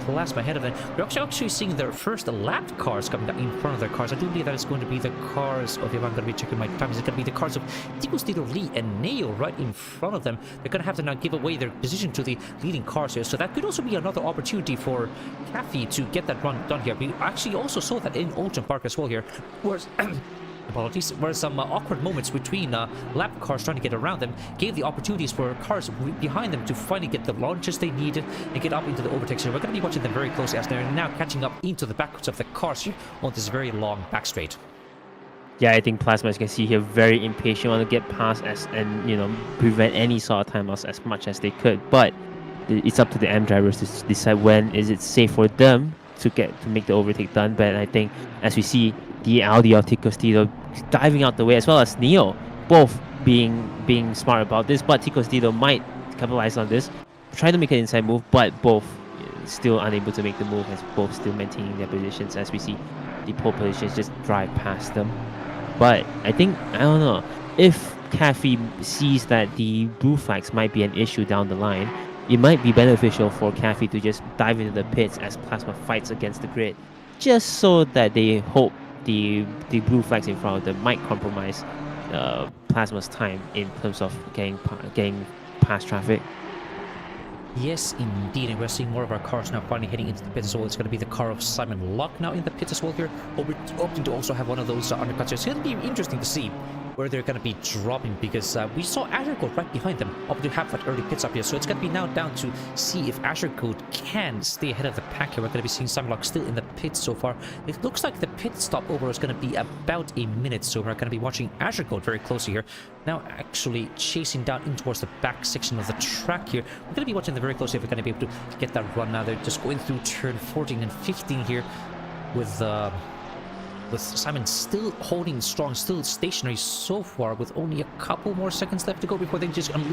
[SPEAKER 1] Plasma ahead of them. We're actually seeing their first lapped cars coming down in front of their cars. I do believe that it's going to be the cars of, if I'm going to be checking my time, is it going to be the cars of Tico, Lee, and Neo right in front of them. They're going to have to now give away their position to the leading cars here. So that could also be another opportunity for Kathy to get that run done here. We actually also saw that in Ocean Park as well here. Whereas apologies, where some awkward moments between lap cars trying to get around them gave the opportunities for cars behind them to finally get the launches they needed and get up into the overtakes. We're going to be watching them very closely as they're now catching up into the backwards of the cars on this very long back straight.
[SPEAKER 2] Yeah, I think Plasma, as you can see here, very impatient, want to get past and you know, prevent any sort of time loss as much as they could. But it's up to the M drivers to decide when is it safe for them to make the overtake done. But I think, as we see, the Audi of Tico Stido diving out the way, as well as Neo, both being smart about this. But Tico Stido might capitalize on this, try to make an inside move, but both still unable to make the move, as both still maintaining their positions. As we see the pole positions just drive past them. But I think, I don't know, if Cafe sees that the blue flags might be an issue down the line, it might be beneficial for Cafe to just dive into the pits as Plasma fights against the grid, just so that they hope the blue flags in front of them might compromise Plasma's time in terms of getting past traffic.
[SPEAKER 1] Yes, indeed, and we're seeing more of our cars now finally heading into the pit as well. It's going to be the car of Simon Locke now in the pit as well here. We're hoping to also have one of those undercuts. It's going to be interesting to see where they're going to be dropping, because we saw Azure Code right behind them, up to have that early pits up here. So it's going to be now down to see if Azure Code can stay ahead of the pack here. We're going to be seeing Simon Locke still in the pit so far. It looks like the pit stop over is going to be about a minute, so we're going to be watching Azure Code very closely here. Now actually chasing down in towards the back section of the track here. We're going to be watching them very closely if we're going to be able to get that run now. They're just going through turn 14 and 15 here with Simon still holding strong, still stationary so far, with only a couple more seconds left to go before they just unleash